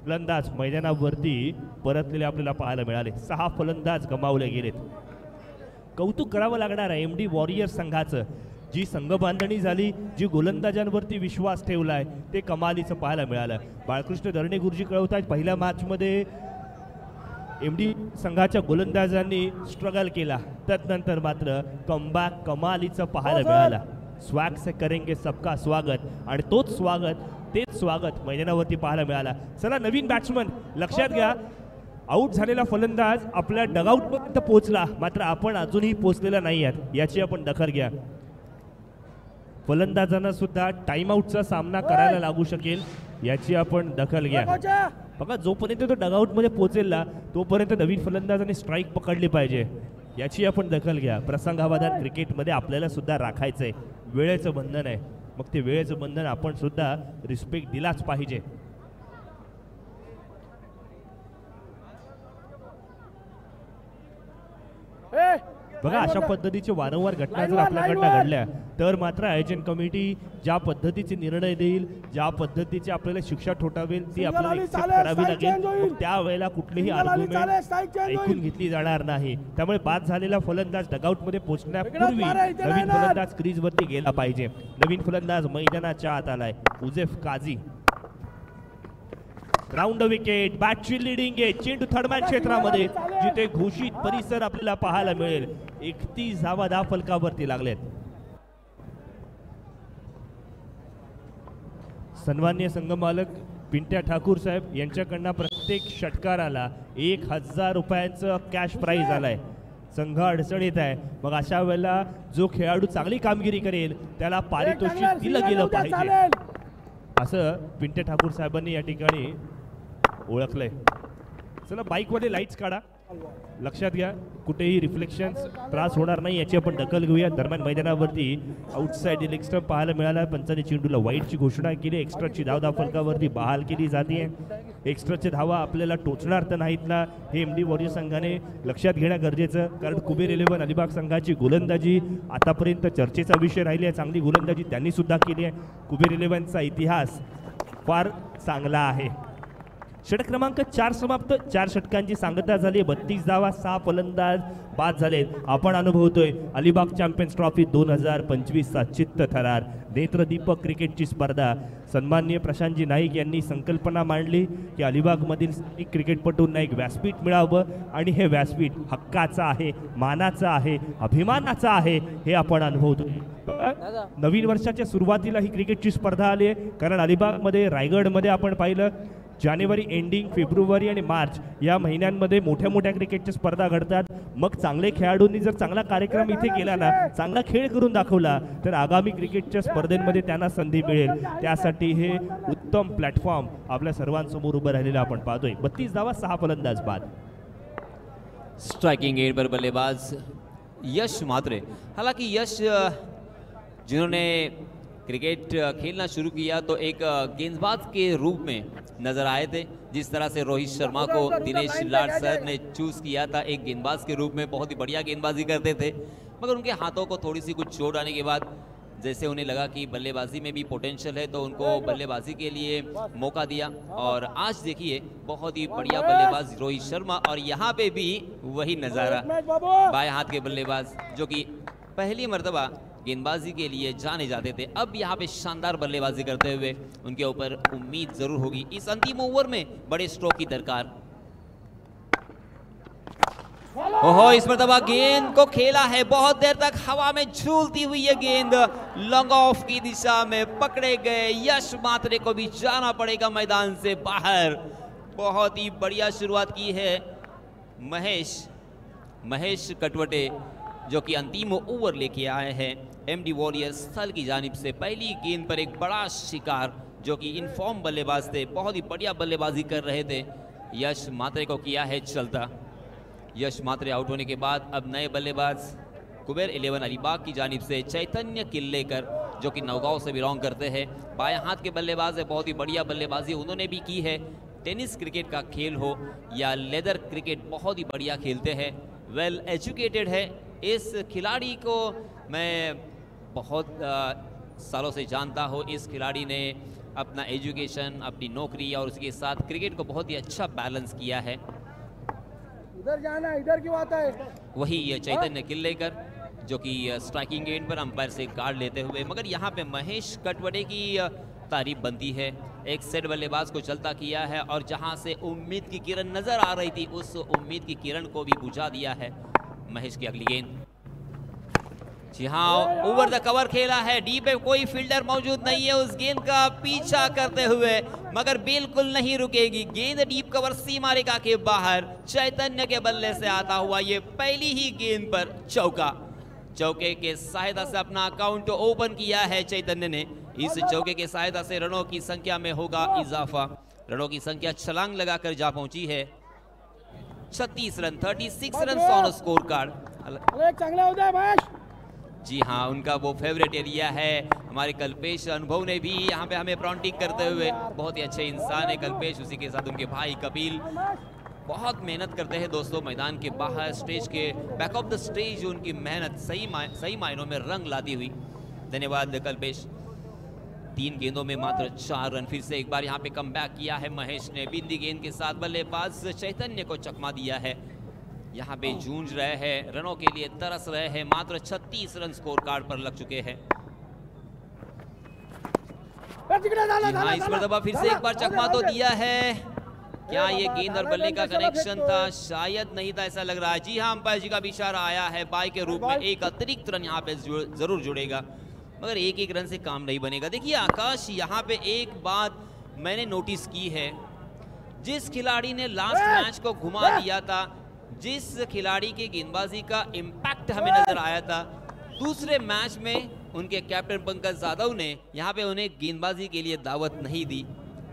फलंदाज मैदानावरती परतलेले आपल्याला पाहायला मिळाले. 6 फलंदाज गमावले गेलेत. कौतुक करावं लागणार आहे MD वॉरियर संघाचं. जी संघ बांधणी झाली, जी गोलंदाजांवरती विश्वास ठेवलाय, ते कमालीचं पाहायला मिळालं. बाळकृष्ण धरणे गुरुजी कळवतात, पहिल्या मॅचमध्ये MD संघाच्या गोलंदाजांनी स्ट्रगल केला, तदनंतर मात्र कमबॅक कमालीचं पाहायला मिळालं. स्वॅग से करेंगे सबका स्वागत, आणि तेच स्वागत मैदानावरती पाहायला मिळाला. चला, नवीन बॅट्समन लक्षात घ्या. आऊट झालेला फलंदाज आपल्या डगआउटपर्यंत पोहोचला, मात्र आपण अजूनही पोहोचलेला नाही आहात, याची आपण दखल घ्या. फलंदाजांना सुद्धा टाइम आऊटचा सामना करायला लागू शकेल, याची आपण दखल घ्या. बघा, जोपर्यंत तो डगआउटमध्ये पोहोचेल ना, तोपर्यंत नवीन फलंदाजाने स्ट्राईक पकडली पाहिजे, याची आपण दखल घ्या. प्रसंगावधान क्रिकेटमध्ये आपल्याला सुद्धा राखायचंय. वेळेचं बंधन आहे, मग ते वेळेचं बंधन आपण सुद्धा रिस्पेक्ट दिलाच पाहिजे. बघा, अशा पद्धतीचे वारंवार घटना जर आपल्याकडनं घडल्या तर मात्र आयोजन कमिटी ज्या पद्धतीचे निर्णय देईल, ज्या पद्धतीचे आपल्याला शिक्षा ठोठावेल, ती आपल्याला एक्सेप्ट करावी लागेल. त्यावेळेला कुठलीही आर्ग्युमेंट ऐकून घेतली जाणार नाही. त्यामुळे बाद झालेला फलंदाज डगआउटमध्ये पोहोचण्यापूर्वी नवीन फलंदाज क्रीजवरती गेला पाहिजे. नवीन फलंदाज मैदानाच्या आत आलाय, उजेफ काझी. राऊंड विकेट, बॅटची लिडिंग आहे चेंडू थर्डमॅन क्षेत्रामध्ये, जिथे घोषित परिसर आपल्याला पाहायला मिळेल. 31 धावा दाफलकावरती लागलेत. सन्मान्य संघमालक पिंट्या ठाकूर साहेब यांच्याकडनं प्रत्येक षटकाराला 1000 रुपयांचं कॅश प्राइज आलाय. संघ अडचणीत आहे, मग अशा वेळेला जो खेळाडू चांगली कामगिरी करेल त्याला पारितोषिक दिलं गेलं पाहिजे, असं पिंट्या ठाकूर साहेबांनी या ठिकाणी ओळखलंय. चला, बाईकमध्ये लाईट्स काढा, लक्षात घ्या कुठेही रिफ्लेक्शन्स त्रास होणार नाही, याची आपण दखल घेऊया. दरम्यान मैदानावरती आउटसाइड लेग स्टंप पाहायला मिळाला. पंचांनी चेंडूला वाईटची घोषणा केली. एक्स्ट्राची धाव दाफलकावरती बहाल केली जाते. एक्स्ट्राचे धावा आपल्याला टोचणार तर नाहीत ना, हे एम डी वॉरियर संघाने लक्षात घेणं गरजेचं. कारण कुबेर 11 अलिबाग संघाची गोलंदाजी आतापर्यंत चर्चेचा विषय राहिली आहे. चांगली गोलंदाजी त्यांनी सुद्धा केली आहे. कुबेर 11चा इतिहास फार चांगला आहे. षटक क्रमांक 4 समाप्त. 4 षटकांची सांगता झाली. 32 धावा, 6 फलंदाज बाद झालेत. आपण अनुभवतोय अलिबाग चॅम्पियन्स ट्रॉफी 2025चा चित्त थरार. नेत्रदीपक क्रिकेटची स्पर्धा. सन्माननीय प्रशांतजी नाईक यांनी संकल्पना मांडली की अलिबागमधील एक क्रिकेटपटूंना एक व्यासपीठ मिळावं आणि हे व्यासपीठ हक्काचं आहे, मानाचं आहे, अभिमानाचं आहे, हे आपण अनुभवतोय. नवीन वर्षाच्या सुरुवातीला ही क्रिकेटची स्पर्धा आली आहे. कारण अलिबागमध्ये, रायगडमध्ये आपण पाहिलं जानेवारी एंडिंग, फेब्रुवारी आणि मार्च या महिन्यांमध्ये मोठ्या मोठ्या क्रिकेटच्या स्पर्धा घडतात. मग चांगले खेळाडूंनी जर चांगला कार्यक्रम इथे केला ना, चांगला खेळ करून दाखवला, तर आगामी क्रिकेटच्या स्पर्धेमध्ये त्यांना संधी मिळेल. त्यासाठी हे उत्तम प्लॅटफॉर्म आपल्या सर्वांसमोर उभं राहिलेलं आपण पाहतोय. 32 धावा, 6 फलंदाज बाद. स्ट्राइकिंग एंड पर बल्लेबाज यश मात्रे. हालांकि यश जिन्होंने क्रिकेट खेलना शुरू किया तो एक गेंदबाज के रूप में नजर आए थे. जिस तरह से रोहित शर्मा को दिनेश लाड सर ने चूज किया था एक गेंदबाज के रूप में, बहुत ही बढ़िया गेंदबाजी करते थे, मगर उनके हाथों को थोड़ी सी कुछ चोट आने के बाद जैसे उन्हें लगा कि बल्लेबाजी में भी पोटेंशियल है तो उनको बल्लेबाजी के लिए मौका दिया. और आज देखिए बहुत ही बढ़िया बल्लेबाज रोहित शर्मा, और यहाँ पे भी वही नज़ारा, बाएं हाथ के बल्लेबाज जो कि पहली मर्तबा गेंदबाजी के लिए जाने जाते थे, अब यहाँ पे शानदार बल्लेबाजी करते हुए उनके ऊपर उम्मीद जरूर होगी. इस अंतिम ओवर में बड़े स्ट्रोक की दरकार. ओहो, इस मर्तबा गेंद को खेला है, बहुत देर तक हवा में झूलती हुई ये गेंद लॉन्ग ऑफ की दिशा में पकड़े गए. यश मात्रे को भी जाना पड़ेगा मैदान से बाहर. बहुत ही बढ़िया शुरुआत की है महेश कटवटे, जो कि अंतिम ओवर लेके आए हैं एमडी वॉरियर्स स्थल की जानिब से. पहली गेंद पर एक बड़ा शिकार, जो कि इनफॉर्म बल्लेबाज थे, बहुत ही बढ़िया बल्लेबाजी कर रहे थे. यश मात्रे को किया है चलता. यश मात्रे आउट होने के बाद अब नए बल्लेबाज कुबेर 11 अलीबाग की जानिब से चैतन्य किल्लेकर, जो कि नौगांव से बिलोंग करते हैं, बाएं हाथ के बल्लेबाज है. बहुत ही बढ़िया बल्लेबाजी उन्होंने भी की है. टेनिस क्रिकेट का खेल हो या लेदर क्रिकेट, बहुत ही बढ़िया खेलते हैं. वेल एजुकेटेड है. इस खिलाड़ी को मैं बहुत सालों से जानता हूँ. इस खिलाड़ी ने अपना एजुकेशन, अपनी नौकरी और उसके साथ क्रिकेट को बहुत ही अच्छा बैलेंस किया है. इधर जाना, इधर क्यों आता है? वही ये चैतन्य किल्लेकर, जो कि स्ट्राइकिंग एंड पर अंपायर से कार्ड लेते हुए, मगर यहाँ पे महेश कटवटे की तारीफ बनती है. एक सेट बल्लेबाज को चलता किया है और जहाँ से उम्मीद की किरण नजर आ रही थी, उस उम्मीद की किरण को भी बुझा दिया है महेश की अगली गेंद. जी हाँ, ओवर द कवर खेला है. डी पे कोई फील्डर मौजूद नहीं है उस गेंद का पीछा करते हुए, मगर बिल्कुल नहीं रुकेगी गेंद. डीप कवर सीमा रेखा के बाहर चैतन्य के बल्ले से आता हुआ ये पहली ही गेंद पर चौका. चौके के सहायता से अपना अकाउंट ओपन किया है चैतन्य ने. इस चौके के सहायता से रनों की संख्या में होगा इजाफा. रनों की संख्या छलांग लगाकर जा पहुंची है 36 run, 36 run on score card. चांगला होता है महेश. जी हाँ, उनका वो फेवरेट एरिया है. हमारे कल्पेश अनुभव ने भी यहाँ पे हमें प्रॉन्टिंग करते हुए, बहुत ही अच्छे इंसान है कल्पेश, उसी के साथ उनके भाई कपिल बहुत मेहनत करते हैं दोस्तों. मैदान के बाहर, stage K back of the stage उनकी मेहनत सही मायनों में रंग लाती हुई. धन्यवाद कल्पेश. 3 गेंदों में मात्र 4 रन. फिर से एक बार यहाँ पे कम बैक किया है महेश ने. बिंदी गेंद के साथ बल्लेबाज चैतन्य को चकमा दिया है. यहाँ पे जूझ रहे हैं, रनों के लिए तरस रहे हैं. मात्र 36 रन स्कोर कार्ड पर लग चुके हैं. हाँ, इस मर्तबा फिर से एक बार चकमा तो दिया है. क्या ये गेंद और बल्ले का कनेक्शन था? शायद नहीं था, ऐसा लग रहा है. जी हाँ, अंपायर जी का भी इशारा आया है बाई के रूप में. एक अतिरिक्त रन यहाँ पे जरूर जुड़ेगा, मगर एक रन से काम नहीं बनेगा. देखिए आकाश, यहाँ पे एक बात मैंने नोटिस की है. जिस खिलाड़ी ने लास्ट मैच को घुमा दिया था, जिस खिलाड़ी की गेंदबाजी का इम्पैक्ट हमें नजर आया था, दूसरे मैच में उनके कैप्टन पंकज जाधव ने यहाँ पे उन्हें गेंदबाजी के लिए दावत नहीं दी.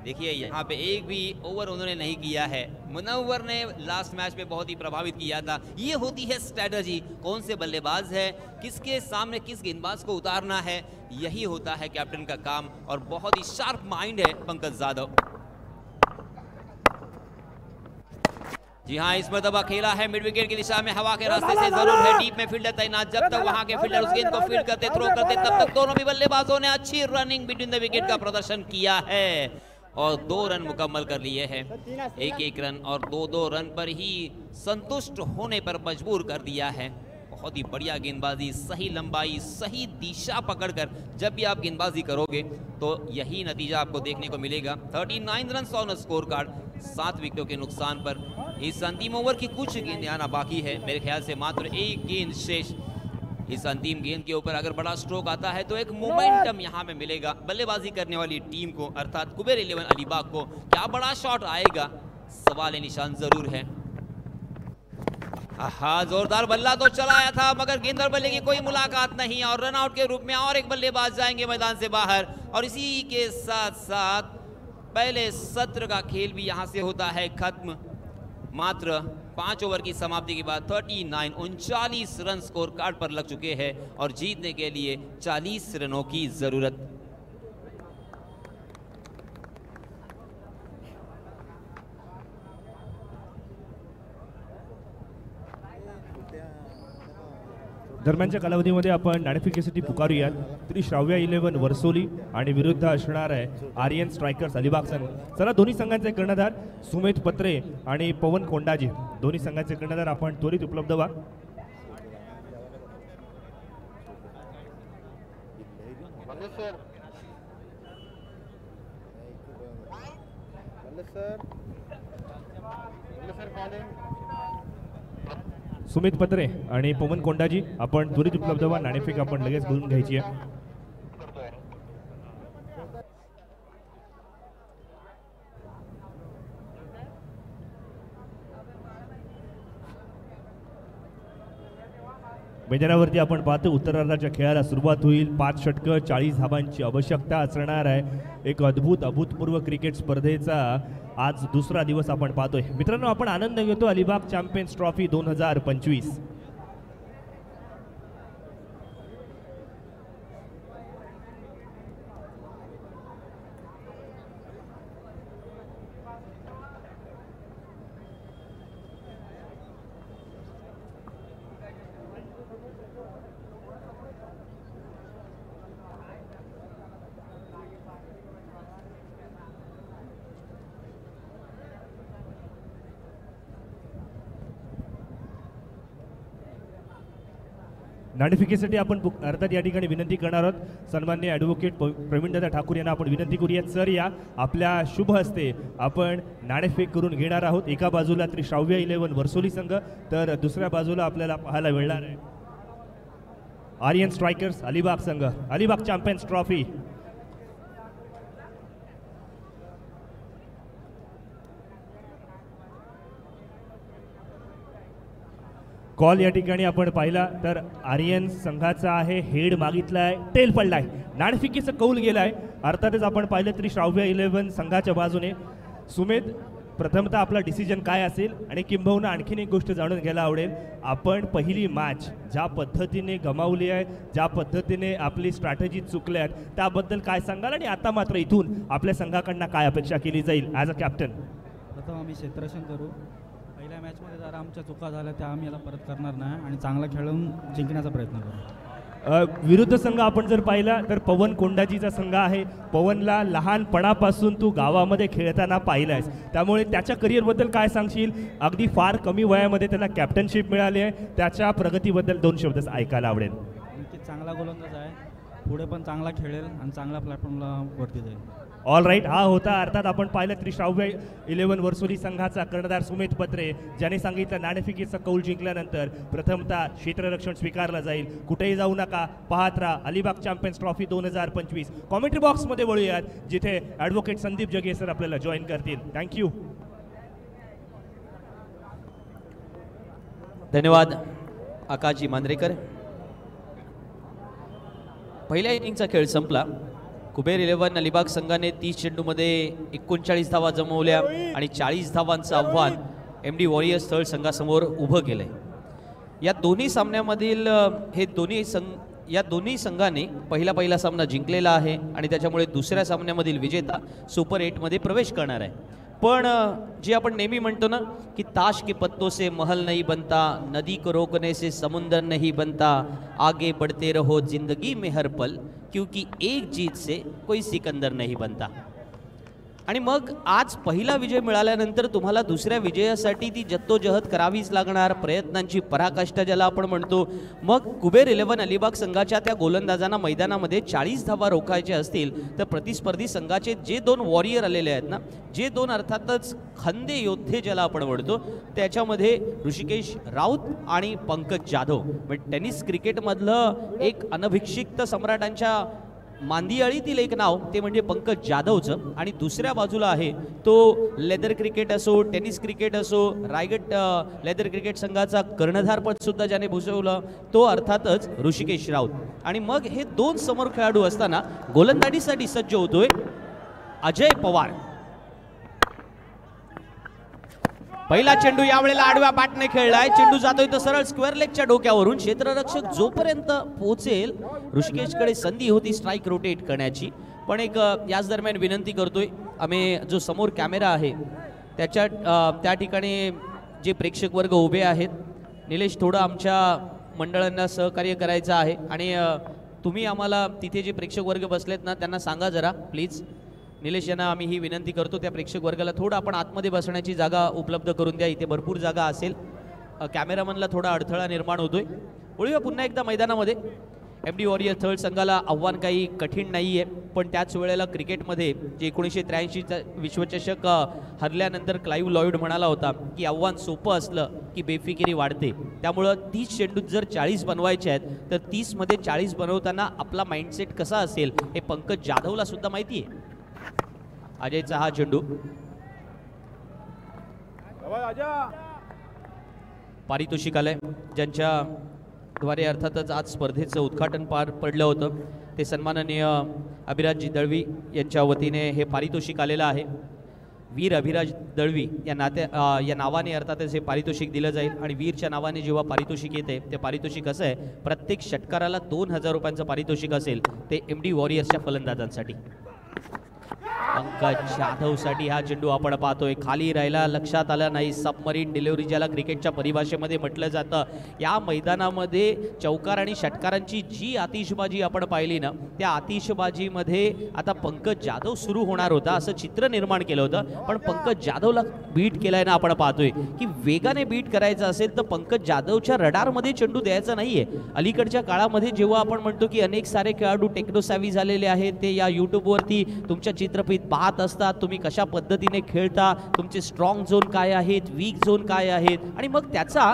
देखिए यहाँ पे एक भी ओवर उन्होंने नहीं किया है. मुनव्वर ने लास्ट मैच में बहुत ही प्रभावित किया था. ये होती है स्ट्रेटजी. कौन से बल्लेबाज है, किसके सामने किस गेंदबाज को उतारना है, यही होता है कैप्टन का काम. और बहुत ही शार्प माइंड है पंकज जाधव. जी हाँ, इस मरतबा खेला है मिड विकेट की दिशा में, हवा के रास्ते से जरूर है, डीप में फील्डर तैनात, जब तक वहां के फील्डर उस गेंद को फील्ड करते, थ्रो करते, तब तक दोनों भी बल्लेबाजों ने अच्छी रनिंग बिटवीन द विकेट का प्रदर्शन किया है और 2 रन मुकम्मल कर लिए हैं। 1-1 रन और 2-2 रन पर ही संतुष्ट होने पर मजबूर कर दिया है। बहुत ही बढ़िया गेंदबाजी, सही लंबाई, सही दिशा पकड़कर जब भी आप गेंदबाजी करोगे तो यही नतीजा आपको देखने को मिलेगा। 39 रन ऑन स्कोर कार्ड, 7 विकेटों के नुकसान पर इस अंतिम ओवर की कुछ गेंदें आना बाकी है। मेरे ख्याल से मात्र 1 गेंद शेष। इस अंतिम गेंद के ऊपर अगर बड़ा स्ट्रोक आता है तो एक मोमेंटम यहाँ में मिलेगा बल्लेबाजी करने वाली टीम को, अर्थात कुबेर 11 अलीबाग को। क्या बड़ा शॉट आएगा, सवाल निशान जरूर है। हाँ, जोरदार बल्ला तो चलाया था मगर गेंद और बल्ले की कोई मुलाकात नहीं और रन आउट के रूप में और एक बल्लेबाज जाएंगे मैदान से बाहर और इसी के साथ साथ पहले सत्र का खेल भी यहां से होता है खत्म। मात्र 5 ओवर की समाप्ति के बाद 39 रन स्कोर कार्ड पर लग चुके हैं और जीतने के लिए 40 रनों की जरूरत। दरम्यानच्या कालावधीमध्ये आपण नाणेफेकीसाठी पुकारूयात तरी श्राव्या 11 वर्सोली आणि विरुद्ध असणार आहे आर्यन स्ट्रायकर्स अलिबाग संघ। चला, दोन्ही संघांचे कर्णधार सुमेध पत्रे आणि पवन कोंडाजी, दोन्ही संघांचे कर्णधार आपण त्वरित उपलब्ध व्हा। सुमित पत्रे आणि पवन कोंडाजी आपण त्वरित उपलब्ध व्हा, नाणेफेक आपण लगेच बोलून घ्यायची आहे। मैदानावरती आपण पाहतो उत्तरार्धाच्या खेळाला सुरुवात होईल। 5 षटकं 40 धावांची आवश्यकता असणार आहे। एक अभूतपूर्व क्रिकेट स्पर्धेचा आज दुसरा दिवस आपण पाहतोय। मित्रांनो, आपण आनंद घेतो अलिबाग चॅम्पियन्स ट्रॉफी 2025। नाणेफेकीसाठी आपण अर्थात या ठिकाणी विनंती करणार आहोत सन्माननीय ॲडव्होकेट प्रवीणदादा ठाकूर यांना आपण विनंती करूयात। सर, या आपल्या शुभ हस्ते आपण नाणेफेक करून घेणार आहोत। एका बाजूला तरी श्राव्य 11 वर्सोली संघ तर दुसऱ्या बाजूला आपल्याला पाहायला मिळणार आहे आर्यन स्ट्रायकर्स अलिबाग संघ। अलिबाग चॅम्पियन्स ट्रॉफी कॉल या ठिकाणी आपण पाहिला तर आर्यन संघाचा आहे, हेड मागितलाय, टेल पडलाय, नाणेफेकीचा कौल गेलाय। अर्थातच आपण पाहिलं तरी श्राव्य 11 संघाच्या बाजूने सुमेध, प्रथमतः आपला डिसिजन काय असेल आणि किंबहुना आणखीन एक गोष्ट जाणून घ्यायला आवडेल, आपण पहिली मॅच ज्या पद्धतीने गमावली आहे, ज्या पद्धतीने आपली स्ट्रॅटेजी चुकल्या त्याबद्दल काय सांगाल आणि आता मात्र इथून आपल्या संघाकडनं काय अपेक्षा केली जाईल ॲज अ कॅप्टन? प्रथम आम्ही क्षेत्ररक्षण करू। पहिल्या मॅचमध्ये जर आमच्या चुका झाल्या त्या आम्ही याला परत करणार नाही आणि चांगला खेळून जिंकण्याचा प्रयत्न करू। विरुद्ध संघ आपण जर पाहिला तर पवन कोंडाजीचा संघ आहे। पवनला लहानपणापासून तू गावामध्ये खेळताना पाहिलायस, त्यामुळे त्याच्या करिअरबद्दल काय सांगशील? अगदी फार कमी वयामध्ये त्याला कॅप्टनशिप मिळाली आहे, त्याच्या प्रगतीबद्दल 2 शब्द ऐकायला आवडेल। नक्कीच चांगला गोलंदाज आहे, पुढे पण चांगला खेळेल आणि चांगल्या प्लॅटफॉर्मला वरती जाईल। ऑल राईट, हा होता अर्थात आपण पाहिलं तरी श्राव्य 11 वर्सोली संघाचा कर्णधार सुमेध पत्रे, ज्याने सांगितलं नाणेफेकीचा कौल जिंकल्यानंतर प्रथमतः क्षेत्ररक्षण स्वीकारलं जाईल, कुठेही जाऊ नका, पाहत राहा अलिबाग चॅम्पियन्स ट्रॉफी 2025। कॉमेंट्री बॉक्समध्ये वळूयात जिथे ॲडव्होकेट संदीप जगे सर आपल्याला जॉईन करतील। थँक्यू, धन्यवाद आकाशजी मांद्रेकर। पहिल्या इनिंगचा खेळ संपला। कुबेर 11 अलिबाग संघाने 30 चेंडूमध्ये 39 धावा जमवल्या आणि 40 धावांचं आव्हान MD वॉरियर्स स्थळ संघासमोर उभं केलंय। या दोन्ही सामन्यामधील या दोन्ही संघाने पहिला सामना जिंकलेला आहे आणि त्याच्यामुळे दुसऱ्या सामन्यामधील विजेता सुपर 8 मध्ये प्रवेश करणार आहे। पण जे आपण नेहमी म्हणतो ना की ताश के पत्तों से महल नहीं बनता, नदी को रोकने से समुंदर नहीं बनता, आगे बढ़ते रहो जिंदगी में हर पल, क्योंकि एक जीत से कोई सिकंदर नहीं बनता. आणि मग आज पहिला विजय मिळाल्यानंतर तुम्हाला दुसऱ्या विजयासाठी ती जद्दोजहद करावीच लागणार, प्रयत्नांची पराकाष्ठा ज्याला आपण म्हणतो. मग कुबेर 11 अलिबाग संघाच्या त्या गोलंदाजांना मैदानामध्ये 40 धावा रोखायचे असतील तर प्रतिस्पर्धी संघाचे जे 2 वॉरियर आलेले आहेत ना, जे 2 अर्थातच खंदे योद्धे ज्याला आपण म्हणतो, त्याच्यामध्ये ऋषिकेश राऊत आणि पंकज जाधव. म्हणजे टेनिस क्रिकेटमधलं एक अनभिषिक्त सम्राटांच्या मांदियाळीतील एक नाव ते म्हणजे पंकज जाधवचं. आणि दुसऱ्या बाजूला आहे तो लेदर क्रिकेट असो, टेनिस क्रिकेट असो, रायगड लेदर क्रिकेट संघाचा कर्णधारपद सुद्धा ज्याने भूषवलं तो अर्थातच ऋषिकेश राऊत. आणि मग हे 2 समोर खेळाडू असताना गोलंदाजीसाठी सज्ज होतोय अजय पवार. पहिला चेंडू यावेळेला आडव्या बॅटने खेळलाय, चेंडू जातोय तर सरळ स्क्वेअर लेगच्या डोक्यावरून. क्षेत्ररक्षक जोपर्यंत पोहोचेल ऋषिकेशकडे संधी होती स्ट्राईक रोटेट करण्याची, पण एक याच दरम्यान विनंती करतोय आम्ही जो समोर कॅमेरा आहे त्या ठिकाणी जे प्रेक्षक वर्ग उभे आहेत, निलेश थोडं आमच्या मंडळांना सहकार्य करायचं आहे. आणि तुम्ही आम्हाला तिथे जे प्रेक्षक वर्ग बसलेत ना त्यांना सांगा जरा प्लीज. निलेश यांना आम्ही ही विनंती करतो त्या प्रेक्षक वर्गाला थोडं आपण आतमध्ये बसण्याची जागा उपलब्ध करून द्या. इथे भरपूर जागा असेल. कॅमेरामनला थोडा अडथळा निर्माण होतोय. वळूया पुन्हा एकदा मैदानामध्ये. MD वॉरियर थर्ड संघाला आव्हान काही कठीण नाही आहे, पण त्याच वेळेला क्रिकेटमध्ये जे 1983चा विश्वचषक हरल्यानंतर क्लाइव्ह लॉईड म्हणाला होता की आव्हान सोपं असलं की बेफिकिरी वाढते. त्यामुळं 30 चेंडूत जर 40 बनवायचे आहेत तर 30 मध्ये 40 बनवताना आपला माइंडसेट कसा असेल हे पंकज जाधवला सुद्धा माहिती आहे. अजयचा हा चेंडू पारितोषिक आलंय ज्यांच्या द्वारे अर्थातच आज स्पर्धेचं उद्घाटन पार पडलं होतं ते सन्माननीय अभिराजजी दळवी यांच्या वतीने हे पारितोषिक आलेलं आहे. वीर अभिराज दळवी या नावाने अर्थातच हे पारितोषिक दिलं जाईल. आणि वीरच्या नावाने जेव्हा पारितोषिक येते ते पारितोषिक असं आहे, प्रत्येक षटकाराला 2000 रुपयांचं पारितोषिक असेल ते MD वॉरियर्सच्या फलंदाजांसाठी. पंकज जाधवसाठी हा चेंडू आपण पाहतोय, खाली राहिला, लक्षात आलं नाही. सबमरीन डिलिव्हरी ज्याला क्रिकेटच्या परिभाषेमध्ये म्हटलं जातं. या मैदानामध्ये चौकार आणि षटकारांची जी आतिषबाजी आपण पाहिली ना, त्या आतिषबाजीमध्ये आता पंकज जाधव सुरू होणार होता असं चित्र निर्माण केलं होतं, पण पंकज जाधवला बीट केलाय ना आपण पाहतोय की वेगाने बीट करायचं असेल तर पंकज जाधवच्या रडारमध्ये चेंडू द्यायचा नाहीये. अलीकडच्या काळामध्ये जेव्हा आपण म्हणतो की अनेक सारे खेळाडू टेक्नोसॅव्ही झालेले आहेत, ते या यूट्यूबवरती तुमच्या चित्रफित पाहत असतात, तुम्ही कशा पद्धतीने खेळता, तुमचे स्ट्रॉंग झोन काय आहेत, वीक झोन काय आहेत, आणि मग त्याचा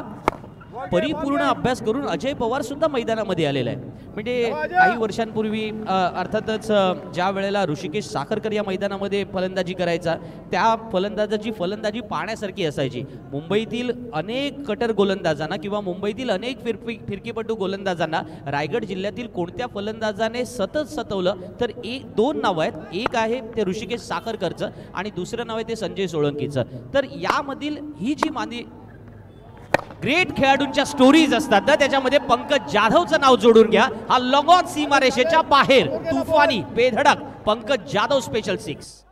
परिपूर्ण अभ्यास करून अजय पवार सुद्धा मैदानामध्ये आलेला आहे. म्हणजे काही वर्षांपूर्वी अर्थातच ज्या वेळेला ऋषिकेश साखरकर या मैदानामध्ये फलंदाजी करायचा त्या फलंदाजाची फलंदाजी पाहण्यासारखी असायची. मुंबईतील अनेक कटर गोलंदाजांना किंवा मुंबईतील अनेक फिरकीपटू गोलंदाजांना रायगड जिल्ह्यातील कोणत्या फलंदाजाने सतत सतवलं तर 2 नावं आहेत. एक आहे ते ऋषिकेश साखरकरचं आणि दुसरं नाव आहे ते संजय सोळंकीचं. तर यामधील ही जी ग्रेट खेळाडूंच्या स्टोरीज असतात ना, त्याच्यामध्ये पंकज जाधवचं नाव जोडून घ्या. हा लॉंग ऑन सीमारेषेच्या बाहेर तुफानी बेधडक पंकज जाधव स्पेशल 6.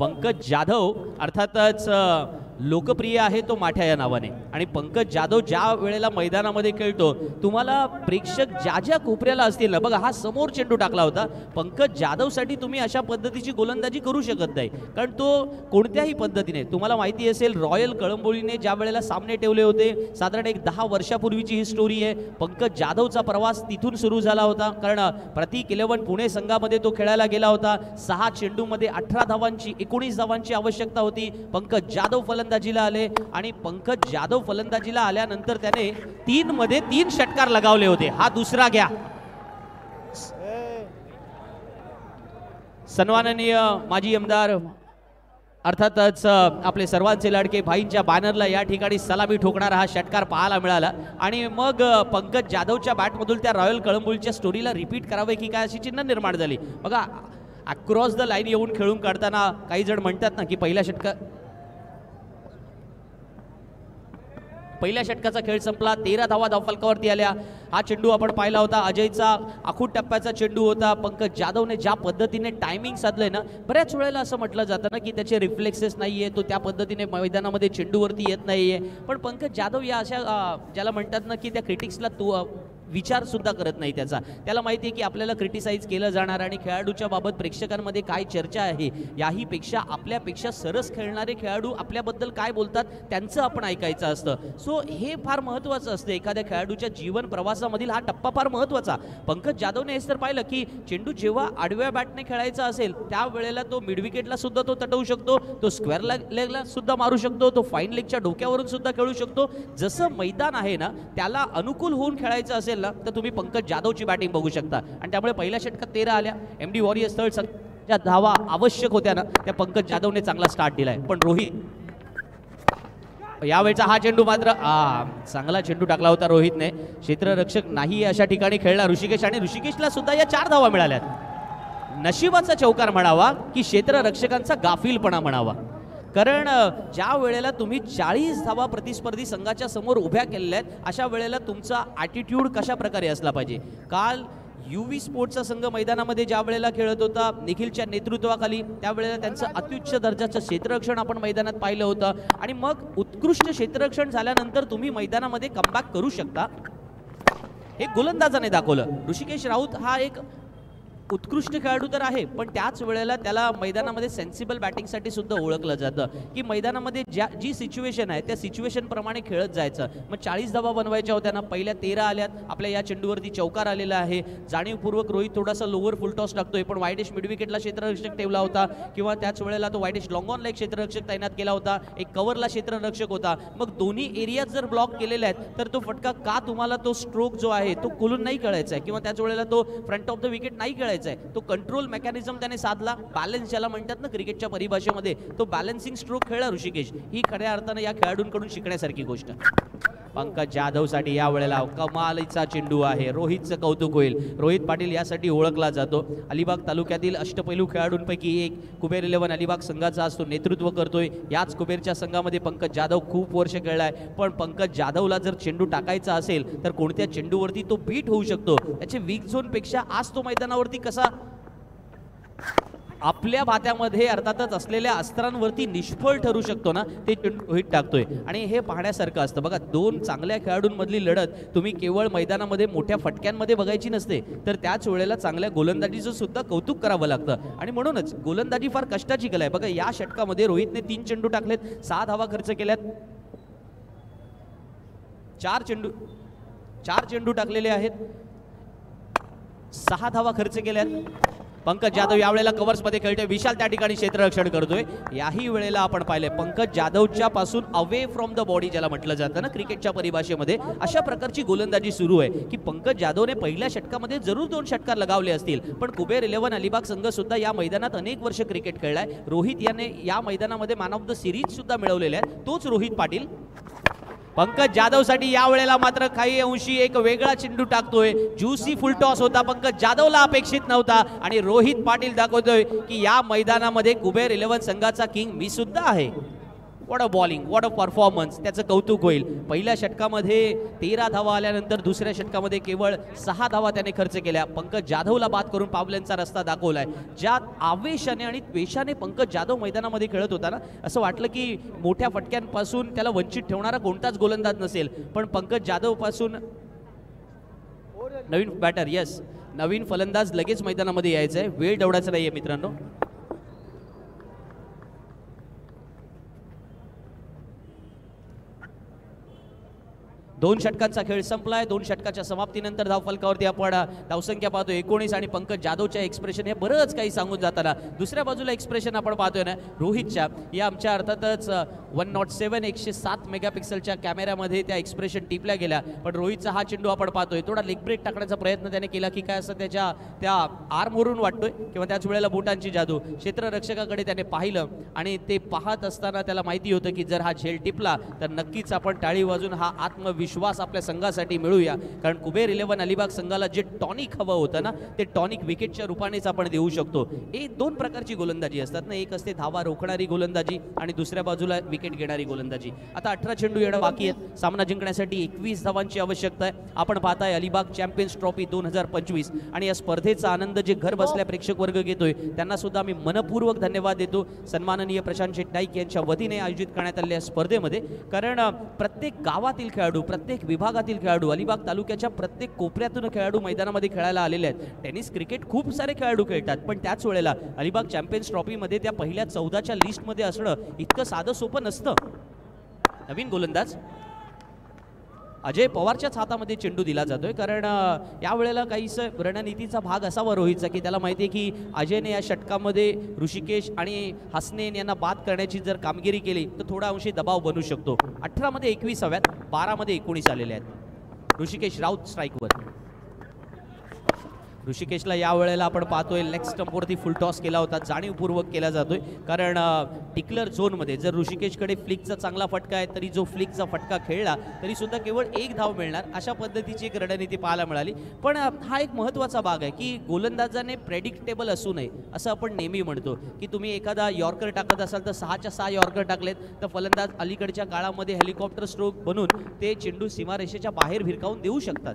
पंकज जाधव अर्थातच लोकप्रिय आहे तो माठ्या या नावाने. आणि पंकज जाधव ज्या वेळेला मैदानामध्ये खेळतो तुम्हाला प्रेक्षक ज्या कोपऱ्याला असतील ना, बघा हा समोर चेंडू टाकला होता. पंकज जाधवसाठी तुम्ही अशा पद्धतीची गोलंदाजी करू शकत नाही, कारण तो कोणत्याही पद्धतीने तुम्हाला माहिती असेल रॉयल कळंबोलीने ज्या वेळेला सामने ठेवले होते साधारण एक 10 वर्षापूर्वीची ही स्टोरी आहे. पंकज जाधवचा प्रवास तिथून सुरू झाला होता, कारण प्रतीक 11 पुणे संघामध्ये तो खेळायला गेला होता. 6 चेंडूमध्ये 18 धावांची 19 धावांची आवश्यकता होती. पंकज जाधव फलंदाजीला आले आणि पंकज जाधव फलंदाजीला आल्यानंतर त्याने 3 मध्ये 3 षटकार लगावले होते. हा दुसरा घ्या. सन्माननीय माजी आमदार अर्थातच आपले सर्वांचे लाडके भाईंच्या बॅनरला या ठिकाणी सलामी ठोकणारा हा षटकार पाहायला मिळाला. आणि मग पंकज जाधवच्या बॅटमधून त्या रॉयल कळंबोलीच्या स्टोरीला रिपीट करावे की काय अशी चिन्ह निर्माण झाली. बघा अक्रॉस द लाईन येऊन खेळून काढताना काही जण म्हणतात ना की पहिल्या षटकार पहिल्या षटकाचा खेळ संपला, 13 धावा धावफलकावरती आल्या. हा चेंडू आपण पाहिला होता, अजयचा आखूड टप्प्याचा चेंडू होता. पंकज जाधवने ज्या पद्धतीने टायमिंग साधलंय ना, बऱ्याच वेळेला असं म्हटलं जातं ना की त्याचे रिफ्लेक्सेस नाहीये, तो त्या पद्धतीने मैदानामध्ये चेंडूवरती येत नाहीये. पण पंकज जाधव या अशा ज्याला म्हणतात ना की त्या क्रिटिक्सला विचार सुद्धा करत नाही त्याला माहिती आहे की आपल्याला क्रिटिसाइज केलं जाणार आणि खेळाडूच्या बाबत प्रेक्षकांमध्ये काय चर्चा आहे याही पेक्षा आपल्यापेक्षा सरस खेळणारे खेळाडू आपल्याबद्दल काय बोलतात त्यांचं आपण ऐकायचं असतं. सो हे फार महत्त्वाचं असतं एखाद्या खेळाडूच्या जीवन प्रवासामधील हा टप्पा फार महत्त्वाचा. पंकज जाधवने हेच तर पाहिलं की चेंडू जेव्हा आडव्या बॅटने खेळायचा असेल त्यावेळेला तो मिड विकेटला सुद्धा तो तटवू शकतो, तो स्क्वेअर लेगला सुद्धा मारू शकतो, तो फाईन लेगच्या डोक्यावरून सुद्धा खेळू शकतो. जसं मैदान आहे ना त्याला अनुकूल होऊन खेळायचं असेल तर तुम्ही पंकज जाधवची बॅटिंग बघू शकता आणि त्यामुळे पहिल्या षटकात 13 आल्या. एमडी वॉरियर्स थर्ड ज्या धावा आवश्यक होत्या ना त्या पंकज जाधवने चांगला स्टार्ट दिलाय. पण रोहित यावेळचा हा चेंडू मात्र चांगला चेंडू टाकला होता रोहितने. क्षेत्ररक्षक नाही अशा ठिकाणी खेळला ऋषिकेश आणि ऋषिकेशला सुद्धा या 4 धावा मिळाल्यात. नशिबाचा चौकार म्हणावा की क्षेत्ररक्षकांचा गाफीलपणा म्हणावा, कारण ज्या वेळेला तुम्ही 40 धावा प्रतिस्पर्धी संघाच्या समोर उभ्या केलेल्या आहेत अशा वेळेला तुमचा ॲटिट्यूड कशा प्रकारे असला पाहिजे. काल UV स्पोर्ट्सचा संघ मैदानामध्ये ज्या वेळेला खेळत होता निखिलच्या नेतृत्वाखाली त्यावेळेला त्यांचं अत्युच्च दर्जाचं क्षेत्ररक्षण आपण मैदानात पाहिलं होतं आणि मग उत्कृष्ट क्षेत्ररक्षण झाल्यानंतर तुम्ही मैदानामध्ये कमबॅक करू शकता हे गोलंदाजाने दाखवलं. ऋषिकेश राऊत हा एक उत्कृष्ट खेळाडू तर आहे पण त्याच वेळेला त्याला मैदानामध्ये सेन्सिबल बॅटिंगसाठी सुद्धा ओळखलं जातं की मैदानामध्ये जी सिच्युएशन आहे त्या सिच्युएशन प्रमाणे खेळत जायचं. मग 40 धावा बनवायच्या होत्या ना, पहिल्या 13 आल्यात. आपल्या या चेंडूवरती चौकार आलेला आहे. जाणीवपूर्वक रोहित थोडासा लोअर फुलटॉस टाकतोय पण वायडेश मिड विकेटला क्षेत्ररक्षक ठेवला होता किंवा त्याच वेळेला तो वायडेश लॉंग ऑनला एक क्षेत्ररक्षक तैनात केला होता, एक कव्हरला क्षेत्ररक्षक होता. मग दोन्ही एरियाज जर ब्लॉक केलेले आहेत तर तो फटका का तुम्हाला तो स्ट्रोक जो आहे तो खोलून नाही खेळायचा आहे किंवा त्याच वेळेला तो फ्रंट ऑफ द विकेट नाही खेळायचा आहे. तो कंट्रोल मेकॅनिझम त्याने साधला, बॅलन्स ज्याला म्हणतात ना क्रिकेटच्या परिभाषेमध्ये, तो बॅलन्सिंग स्ट्रोक खेळला ऋषिकेश. ही खऱ्या अर्थानं या खेळाडूंकडून शिकण्यासारखी गोष्ट. पंकज जाधवसाठी या वेळेला कमालीचा चेंडू आहे. रोहितचं कौतुक होईल. रोहित पाटील यासाठी ओळखला जातो. अलिबाग तालुक्यातील अष्टपैलू खेळाडूंपैकी एक. कुबेर 11 अलिबाग संघाचा असतो नेतृत्व करतोय. याच कुबेरच्या संघामध्ये पंकज जाधव खूप वर्ष खेळलाय. पण पंकज जाधवला जर चेंडू टाकायचा असेल तर कोणत्या चेंडूवरती तो बीट होऊ शकतो त्याचे वीक झोन पेक्षा आज तो मैदानावरती कसा आपल्या भात्यामध्ये अर्थातच असलेल्या अस्त्रांवरती निष्फळ ठरू शकतो ना ते चेंडू रोहित टाकतोय आणि हे पाहण्यासारखं असतं. बघा 2 चांगल्या खेळाडूंमधली लढत तुम्ही केवळ मैदानामध्ये मोठ्या फटक्यांमध्ये बघायची नसते तर त्याच वेळेला चांगल्या गोलंदाजीचं सुद्धा कौतुक करावं लागतं आणि म्हणूनच गोलंदाजी फार कष्टाची कला आहे. बघा या षटकामध्ये रोहितने 3 चेंडू टाकलेत, 6 धावा खर्च केल्यात. 4 चेंडू टाकलेले आहेत, 6 धावा खर्च केल्यात. पंकज जाधव यावेळेला कव्हर्समध्ये खेळतोय. विशाल त्या ठिकाणी क्षेत्ररक्षण करतोय. याही वेळेला आपण पाहिलंय पंकज जाधवच्या पासून अवे फ्रॉम द बॉडी ज्याला म्हटलं जातं ना क्रिकेटच्या परिभाषेमध्ये, अशा प्रकारची गोलंदाजी सुरू आहे की पंकज जाधवने पहिल्या षटकामध्ये जरूर 2 षटकार लगावले असतील पण कुबेर 11 अलिबाग संघ सुद्धा या मैदानात अनेक वर्ष क्रिकेट खेळलाय. रोहित याने या मैदानामध्ये मॅन ऑफ द सिरीज सुद्धा मिळवलेले आहे, तोच रोहित पाटील. पंकज जाधवसाठी या वेळेला मात्र काही अंशी एक वेगळा चेंडू टाकतोय. ज्युसी फुलटॉस होता, पंकज जाधवला अपेक्षित नव्हता आणि रोहित पाटील दाखवतोय की या मैदानामध्ये कुबेर 11 संघाचा किंग मी सुद्धा आहे. What a bowling, what a performance, त्याचं कौतुक होईल. पहिल्या षटकामध्ये 13 धावा आल्यानंतर दुसऱ्या षटकामध्ये केवळ 6 धावा त्याने खर्च केल्या. पंकज जाधवला बाद करून पावलांचा रस्ता दाखवलाय. ज्या आवेशाने आणि द्वेषाने पंकज जाधव मैदानामध्ये खेळत होता ना, असं वाटलं की मोठ्या फटक्यांपासून त्याला वंचित ठेवणारा कोणताच गोलंदाज नसेल. पण पंकज जाधव पासून नवीन बॅटर, यस नवीन फलंदाज लगेच मैदानामध्ये यायचं आहे, वेळ दवडायचा नाहीये मित्रांनो. दोन षटकांचा खेळ संपलाय. 2 षटकाच्या समाप्तीनंतर धावफलकावरती आपण धावसंख्या पाहतो 19 आणि पंकज जाधवच्या एक्सप्रेशन हे बरंच काही सांगून जाताना दुसऱ्या बाजूला एक्सप्रेशन आपण पाहतोय ना रोहितच्या, या आमच्या अर्थातच 107 107 मेगापिक्सलच्या कॅमेऱ्यामध्ये त्या एक्सप्रेशन टिपल्या गेल्या. पण रोहितचा हा चेंडू आपण पाहतोय थोडा लेग ब्रेक टाकण्याचा प्रयत्न त्याने केला की काय असं त्याच्या त्या आर्मवरून वाटतोय किंवा त्याच वेळेला बोटांची जादू. क्षेत्ररक्षकाकडे त्याने पाहिलं आणि ते पाहत असताना त्याला माहिती होतं की जर हा झेल टिपला तर नक्कीच आपण टाळी वाजून हा आत्मविश्वास आपल्या संघासाठी मिळूया. कारण कुबेर 11 अलिबाग संघाला जे टॉनिक हवं होतं ना ते टॉनिक विकेटच्या रूपानेच आपण देऊ शकतो. हे 2 प्रकारची गोलंदाजी असतात ना, एक असते धावा रोखणारी गोलंदाजी आणि दुसऱ्या बाजूला विकेट घेणारी गोलंदाजी. आता 18 चेंडू येणं बाकी आहेत. सामना जिंकण्यासाठी 21 धावांची आवश्यकता आहे. आपण पाहताय अलिबाग चॅम्पियन्स ट्रॉफी 2025 आणि या स्पर्धेचा आनंद जे घर बसल्या प्रेक्षक वर्ग घेतोय त्यांना सुद्धा मी मनपूर्वक धन्यवाद देतो. सन्माननीय प्रशांत शेट नाईक यांच्या वतीने आयोजित करण्यात आलेल्या स्पर्धेमध्ये, कारण प्रत्येक गावातील खेळाडू, प्रत्येक विभागातील खेळाडू, अलिबाग तालुक्याच्या प्रत्येक कोपऱ्यातून खेळाडू मैदानामध्ये खेळायला आलेले आहेत. टेनिस, क्रिकेट खूप सारे खेळाडू खेळतात, पण त्याच वेळेला अलिबाग चॅम्पियन्स ट्रॉफीमध्ये त्या पहिल्या 14च्या लिस्टमध्ये असणं इतकं साधं सोपं नसतं. नवीन गोलंदाज अजय पवारच्याच हातामध्ये चेंडू दिला जातोय, कारण यावेळेला काहीसं रणनीतीचा भाग असावा रोहितचा की त्याला माहिती आहे की अजयने या षटकामध्ये ऋषिकेश आणि हसनेन यांना बाद करण्याची जर कामगिरी केली तर थोडा अंशी दबाव बनू शकतो. 18 मध्ये 21 हव्यात, 12 मध्ये 19 आलेले आहेत. ऋषिकेश राऊत स्ट्राईकवर. ऋषिकेशला या वेळेला आपण पाहतोय लेग स्टंपवरती फुल टॉस केला होता, जाणीवपूर्वक केला जातोय, कारण टिकलर झोनमध्ये जर ऋषिकेशकडे फ्लिकचा चांगला फटका आहे तरी जो फ्लिकचा फटका खेळला तरी सुद्धा केवळ 1 धाव मिळणार, अशा पद्धतीची एक रणनीती पाहायला मिळाली. पण हा एक महत्त्वाचा भाग आहे की गोलंदाजाने प्रेडिक्टेबल असू नये. असं आपण नेहमी म्हणतो की तुम्ही एखादा यॉर्कर टाकत असाल तर 6च्या 6 यॉर्कर टाकलेत तर फलंदाज अलीकडच्या काळामध्ये हेलिकॉप्टर स्ट्रोक बनून ते चेंडू सीमारेषेच्या बाहेर भिरकावून देऊ शकतात.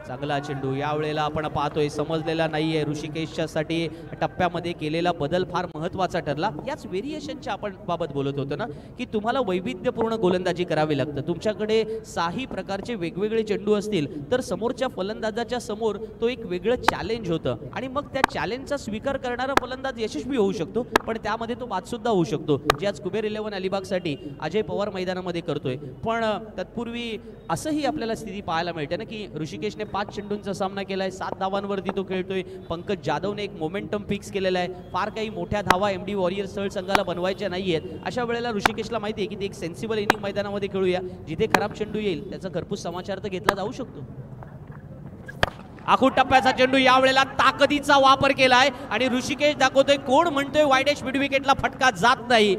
चांगला चेंडू यावेळेला आपण पाहतोय, समजलेला नाहीये. ऋषिकेशसाठी टप्प्यामध्ये केलेला बदल फार महत्त्वाचा ठरला. याच व्हेरिएशनच्या आपण बाबत बोलत होतो ना की तुम्हाला वैविध्यपूर्ण गोलंदाजी करावी लागतं. तुमच्याकडे 6ही प्रकारचे वेगवेगळे चेंडू असतील तर समोरच्या फलंदाजाच्या समोर तो एक वेगळं चॅलेंज होतं आणि मग त्या चॅलेंजचा स्वीकार करणारा फलंदाज यशस्वी होऊ शकतो, पण त्यामध्ये तो बादसुद्धा होऊ शकतो, जे आज कुबेर 11 अलिबागसाठी अजय पवार मैदानामध्ये करतोय. पण तत्पूर्वी असंही आपल्याला स्थिती पाहायला मिळते ना की ऋषिकेशने 5 चेंडूंचा सामना केलाय, 7 धावांवरती तो खेळतोय. पंकज जाधवने एक मोमेंटम फिक्स केलेला आहे. फार काही मोठ्या धावा एमडी वॉरियर्स स्थळ संघाला बनवायच्या नाहीयेत. अशा वेळेला ऋषिकेशला माहिती आहे की ते एक सेन्सिबल इनिंग मैदानामध्ये खेळूया, जिथे खराब चेंडू येईल त्याचा घरपूस समाचार तर घेतला जाऊ शकतो. आखूड टप्प्याचा चेंडू यावेळेला ताकदीचा वापर केलाय आणि ऋषिकेश दाखवतोय कोण म्हणतोय वाईडेश मिड विकेटला फटका जात नाही.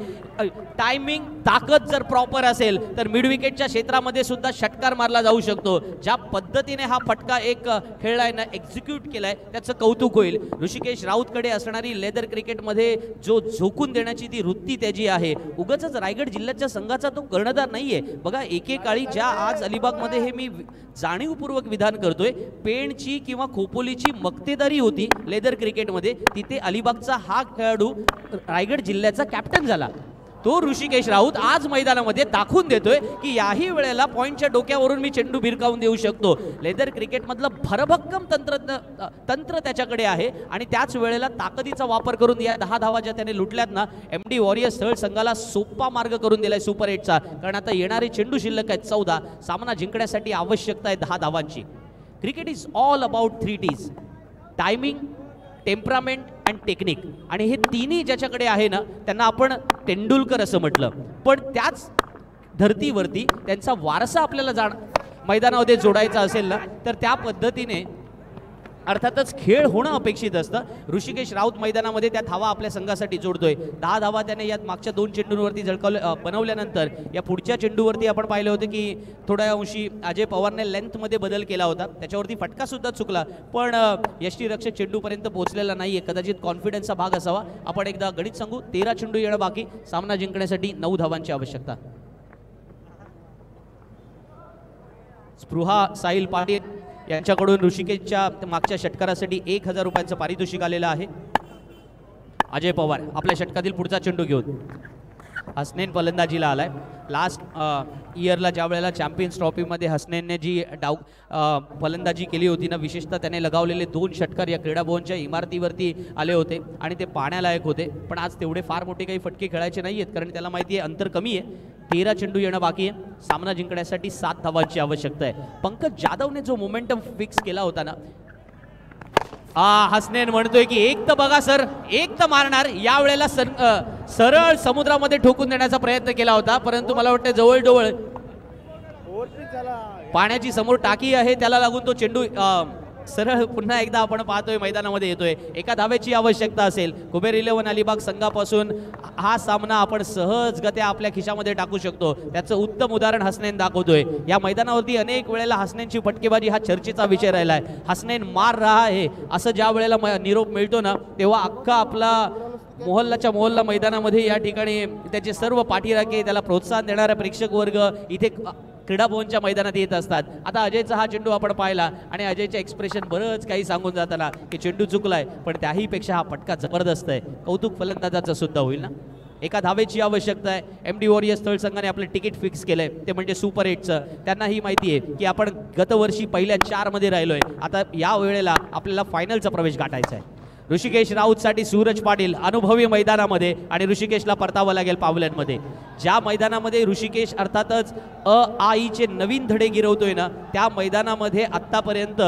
टायमिंग, ताकद जर प्रॉपर असेल तर मिड विकेटच्या क्षेत्रामध्ये सुद्धा षटकार मारला जाऊ शकतो. ज्या पद्धतीने हा फटका एक खेळलाय ना, एक्झिक्यूट केलाय, त्याचं कौतुक होईल. ऋषिकेश राऊतकडे असणारी लेदर क्रिकेटमध्ये जो झोकून देण्याची ती वृत्ती त्याची आहे, उगाचच रायगड जिल्ह्याच्या संघाचा तो कर्णधार नाहीये. बघा एकेकाळी ज्या आज अलिबागमध्ये हे मी जाणीवपूर्वक विधान करतोय, पेणची किंवा खोपोलीची मक्तेदारी होती लेदर क्रिकेटमध्ये, तिथे अलिबागचा हा खेळाडू रायगड जिल्ह्याचा कॅप्टन झाला. तो ऋषिकेश राऊत आज मैदानामध्ये दाखवून देतोय की याही वेळेला पॉइंटच्या डोक्यावरून मी चेंडू भिरकावून देऊ शकतो. लेदर क्रिकेटमधलं भरभक्कम तंत्र त्याच्याकडे आहे आणि त्याच वेळेला ताकदीचा वापर करून या 10 धावा ज्या त्याने लुटल्यात ना, एमडी वॉरियर्स स्थळ संघाला सोपा मार्ग करून दिलाय सुपर 8चा, कारण आता येणारे चेंडू शिल्लक आहेत 14. सामना जिंकण्यासाठी आवश्यकता आहे 10 धावांची. Cricket is all about 3 T's: timing, temperament and technique. आणि हे तिन्ही ज्याच्याकडे आहे ना त्यांना आपण तेंडुलकर असं म्हटलं, पण त्याच धर्तीवरती त्यांचा वारसा आपल्याला मैदानामध्ये जोडायचा असेल ना तर त्या पद्धतीने अर्थातच खेळ होणं अपेक्षित असतं. ऋषिकेश राऊत मैदानामध्ये त्या धावा आपल्या संघासाठी जोडतोय. 10 धावा त्याने यात मागच्या 2 चेंडूंवरती बनवल्यानंतर या पुढच्या चेंडूवरती आपण पाहिलं होतं की थोड्या अंशी अजय पवारने लेंथमध्ये बदल केला होता, त्याच्यावरती फटका सुद्धा चुकला, पण यष्टीरक्षक चेंडूपर्यंत पोहोचलेला नाहीये. कदाचित कॉन्फिडन्सचा भाग असावा. आपण एकदा गणित सांगू, 13 चेंडू येणं बाकी. सामना जिंकण्यासाठी 9 धावांची आवश्यकता. स्पृहा साहिल पाटील यांच्याकडून ऋषिकेशच्या मागच्या षटकारासाठी 1000 रुपयांचं पारितोषिक आलेलं आहे. अजय पवार आपल्या षटकातील पुढचा चेंडू घेऊन हसनेन फलंदाजीला आलाय. लास्ट इयरला ज्या वेळेला चॅम्पियन्स ट्रॉफीमध्ये हसनेनने जी फलंदाजी केली होती ना, विशेषतः त्याने लगावलेले 2 षटकार या क्रीडा भवनच्या इमारतीवरती आले होते आणि ते पाहण्यालायक होते. पण आज तेवढे फार मोठे काही फटके खेळायचे नाही आहेत, कारण त्याला माहिती आहे अंतर कमी आहे. 13 चेंडू येणं बाकी आहे. सामना जिंकण्यासाठी 7 धावांची आवश्यकता आहे. पंकज जाधवने जो मोमेंटम फिक्स केला होता ना, हसनेन म्हणतोय की एक तर बघा सर, एक तर मारणार. या वेळेला सरळ समुद्रामध्ये ठोकून देण्याचा प्रयत्न केला होता, परंतु मला वाटतं जवळजवळ पाण्याची समोर टाकी आहे त्याला लागून तो चेंडू सरळ पुन्हा एकदा आपण पाहतोय मैदानामध्ये येतोय. 1 धावेची आवश्यकता असेल. कुबेर 11 अलिबाग संघापासून हा सामना आपण सहजगत्या आपल्या खिशामध्ये टाकू शकतो, त्याचं उत्तम उदाहरण हसनेन दाखवतोय. या मैदानावरती अनेक वेळेला हसनेनची फटकेबाजी हा चर्चेचा विषय राहिला आहे. हसनेन मार रहा है असं ज्या वेळेला निरोप मिळतो ना, तेव्हा अख्खा आपला मोहल्ला मैदानामध्ये या ठिकाणी त्याचे सर्व पाठीराखे, त्याला प्रोत्साहन देणारा प्रेक्षक वर्ग इथे क्रीडा भवनच्या मैदानात येत असतात. आता अजयचा हा चेंडू आपण पाहिला आणि अजयचे एक्सप्रेशन बरंच काही सांगून जाताना की चेंडू चुकलाय, पण त्याही पेक्षा हा फटका जबरदस्त आहे. कौतुक फलंदाजाचं सुद्धा होईल ना. एका धावेची आवश्यकता आहे. एमडी वॉरियर्स स्थळ संघाने आपलं तिकीट फिक्स केलंय, ते म्हणजे सुपर 8चं. त्यांना ही माहिती आहे की आपण गतवर्षी पहिल्या 4 मध्ये राहिलोय. आता या वेळेला आपल्याला फायनलचा प्रवेश गाठायचा आहे. ऋषिकेश राऊतसाठी सूरज पाटील अनुभवी मैदानामध्ये आणि ऋषिकेशला परतावं लागेल पावल्यांमध्ये. ज्या मैदानामध्ये ऋषिकेश अर्थातच आईचे नवीन धडे गिरवतोय ना, त्या मैदानामध्ये आत्तापर्यंत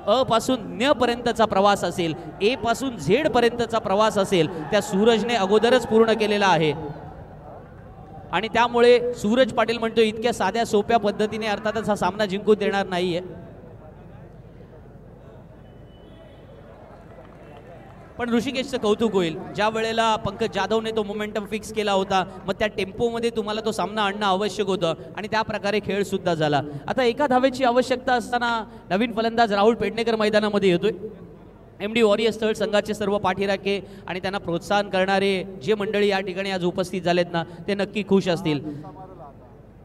अ पासून न पर्यंतचा प्रवास असेल, ए पासून झेड पर्यंतचा प्रवास असेल, त्या सूरजने अगोदरच पूर्ण केलेला आहे. आणि त्यामुळे सूरज पाटील म्हणतो इतक्या साध्या सोप्या पद्धतीने अर्थातच हा सामना जिंकून देणार नाहीये. पण ऋषिकेशचं कौतुक होईल. ज्या वेळेला पंकज जाधवने तो मोमेंटम फिक्स केला होता, मग त्या टेम्पोमध्ये तुम्हाला तो सामना आणणं आवश्यक होतं आणि त्या प्रकारे खेळ सुद्धा झाला. आता एका धावेची आवश्यकता असताना नवीन फलंदाज राहुल पेडणेकर मैदानामध्ये येतोय. एमडी वॉरियर्स स्थळ संघाचे सर्व पाठीराखे आणि त्यांना प्रोत्साहन करणारे जे मंडळी या ठिकाणी आज उपस्थित झालेत ना, ते नक्की खुश असतील.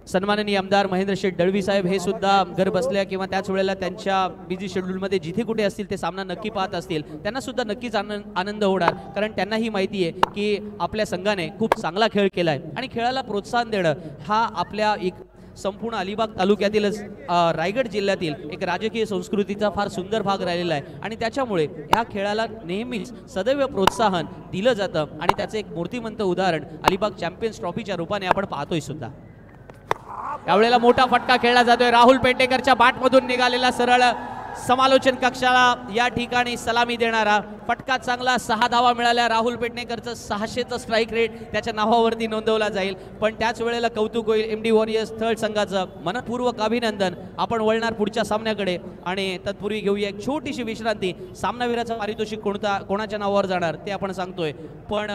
सन्माननीय आमदार महेंद्र शेठ दळवी साहेब हे सुद्धा घर बसल्या किंवा त्याच वेळेला त्यांच्या बिझी शेड्यूलमध्ये जिथे कुठे असतील ते सामना नक्की पाहत असतील. त्यांना सुद्धा नक्कीच आनंद होणार, कारण त्यांनाही माहिती आहे की आपल्या संघाने खूप चांगला खेळ केला आहे आणि खेळाला प्रोत्साहन देणं हा आपल्या एक संपूर्ण अलिबाग तालुक्यातीलच रायगड जिल्ह्यातील एक राजकीय संस्कृतीचा फार सुंदर भाग राहिलेला आहे. आणि त्याच्यामुळे ह्या खेळाला नेहमीच सदैव प्रोत्साहन दिलं जातं आणि त्याचं एक मूर्तिमंत उदाहरण अलिबाग चॅम्पियन्स ट्रॉफीच्या रूपाने आपण पाहतोय सुद्धा. यावेळेला मोठा फटका खेळला जातोय. राहुल पेडणेकरच्या बॅटमधून निघालेला सरळ समालोचन कक्षाला या ठिकाणी सलामी देणारा फटका चांगला. 6 धावा मिळाल्या. राहुल पेडणेकरचं 600चं स्ट्राईक रेट त्याच्या नावावरती नोंदवला जाईल. पण त्याच वेळेला कौतुक होईल एमडी वॉरियर्स स्थळ संघाचं. मनपूर्वक अभिनंदन. आपण वळणार पुढच्या सामन्याकडे आणि तत्पूर्वी घेऊया एक छोटीशी विश्रांती. सामनावीराचं पारितोषिक कोणाच्या नावावर जाणार ते आपण सांगतोय, पण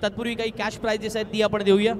तत्पूर्वी काही कॅश प्राइजेस आहेत ती आपण देऊया.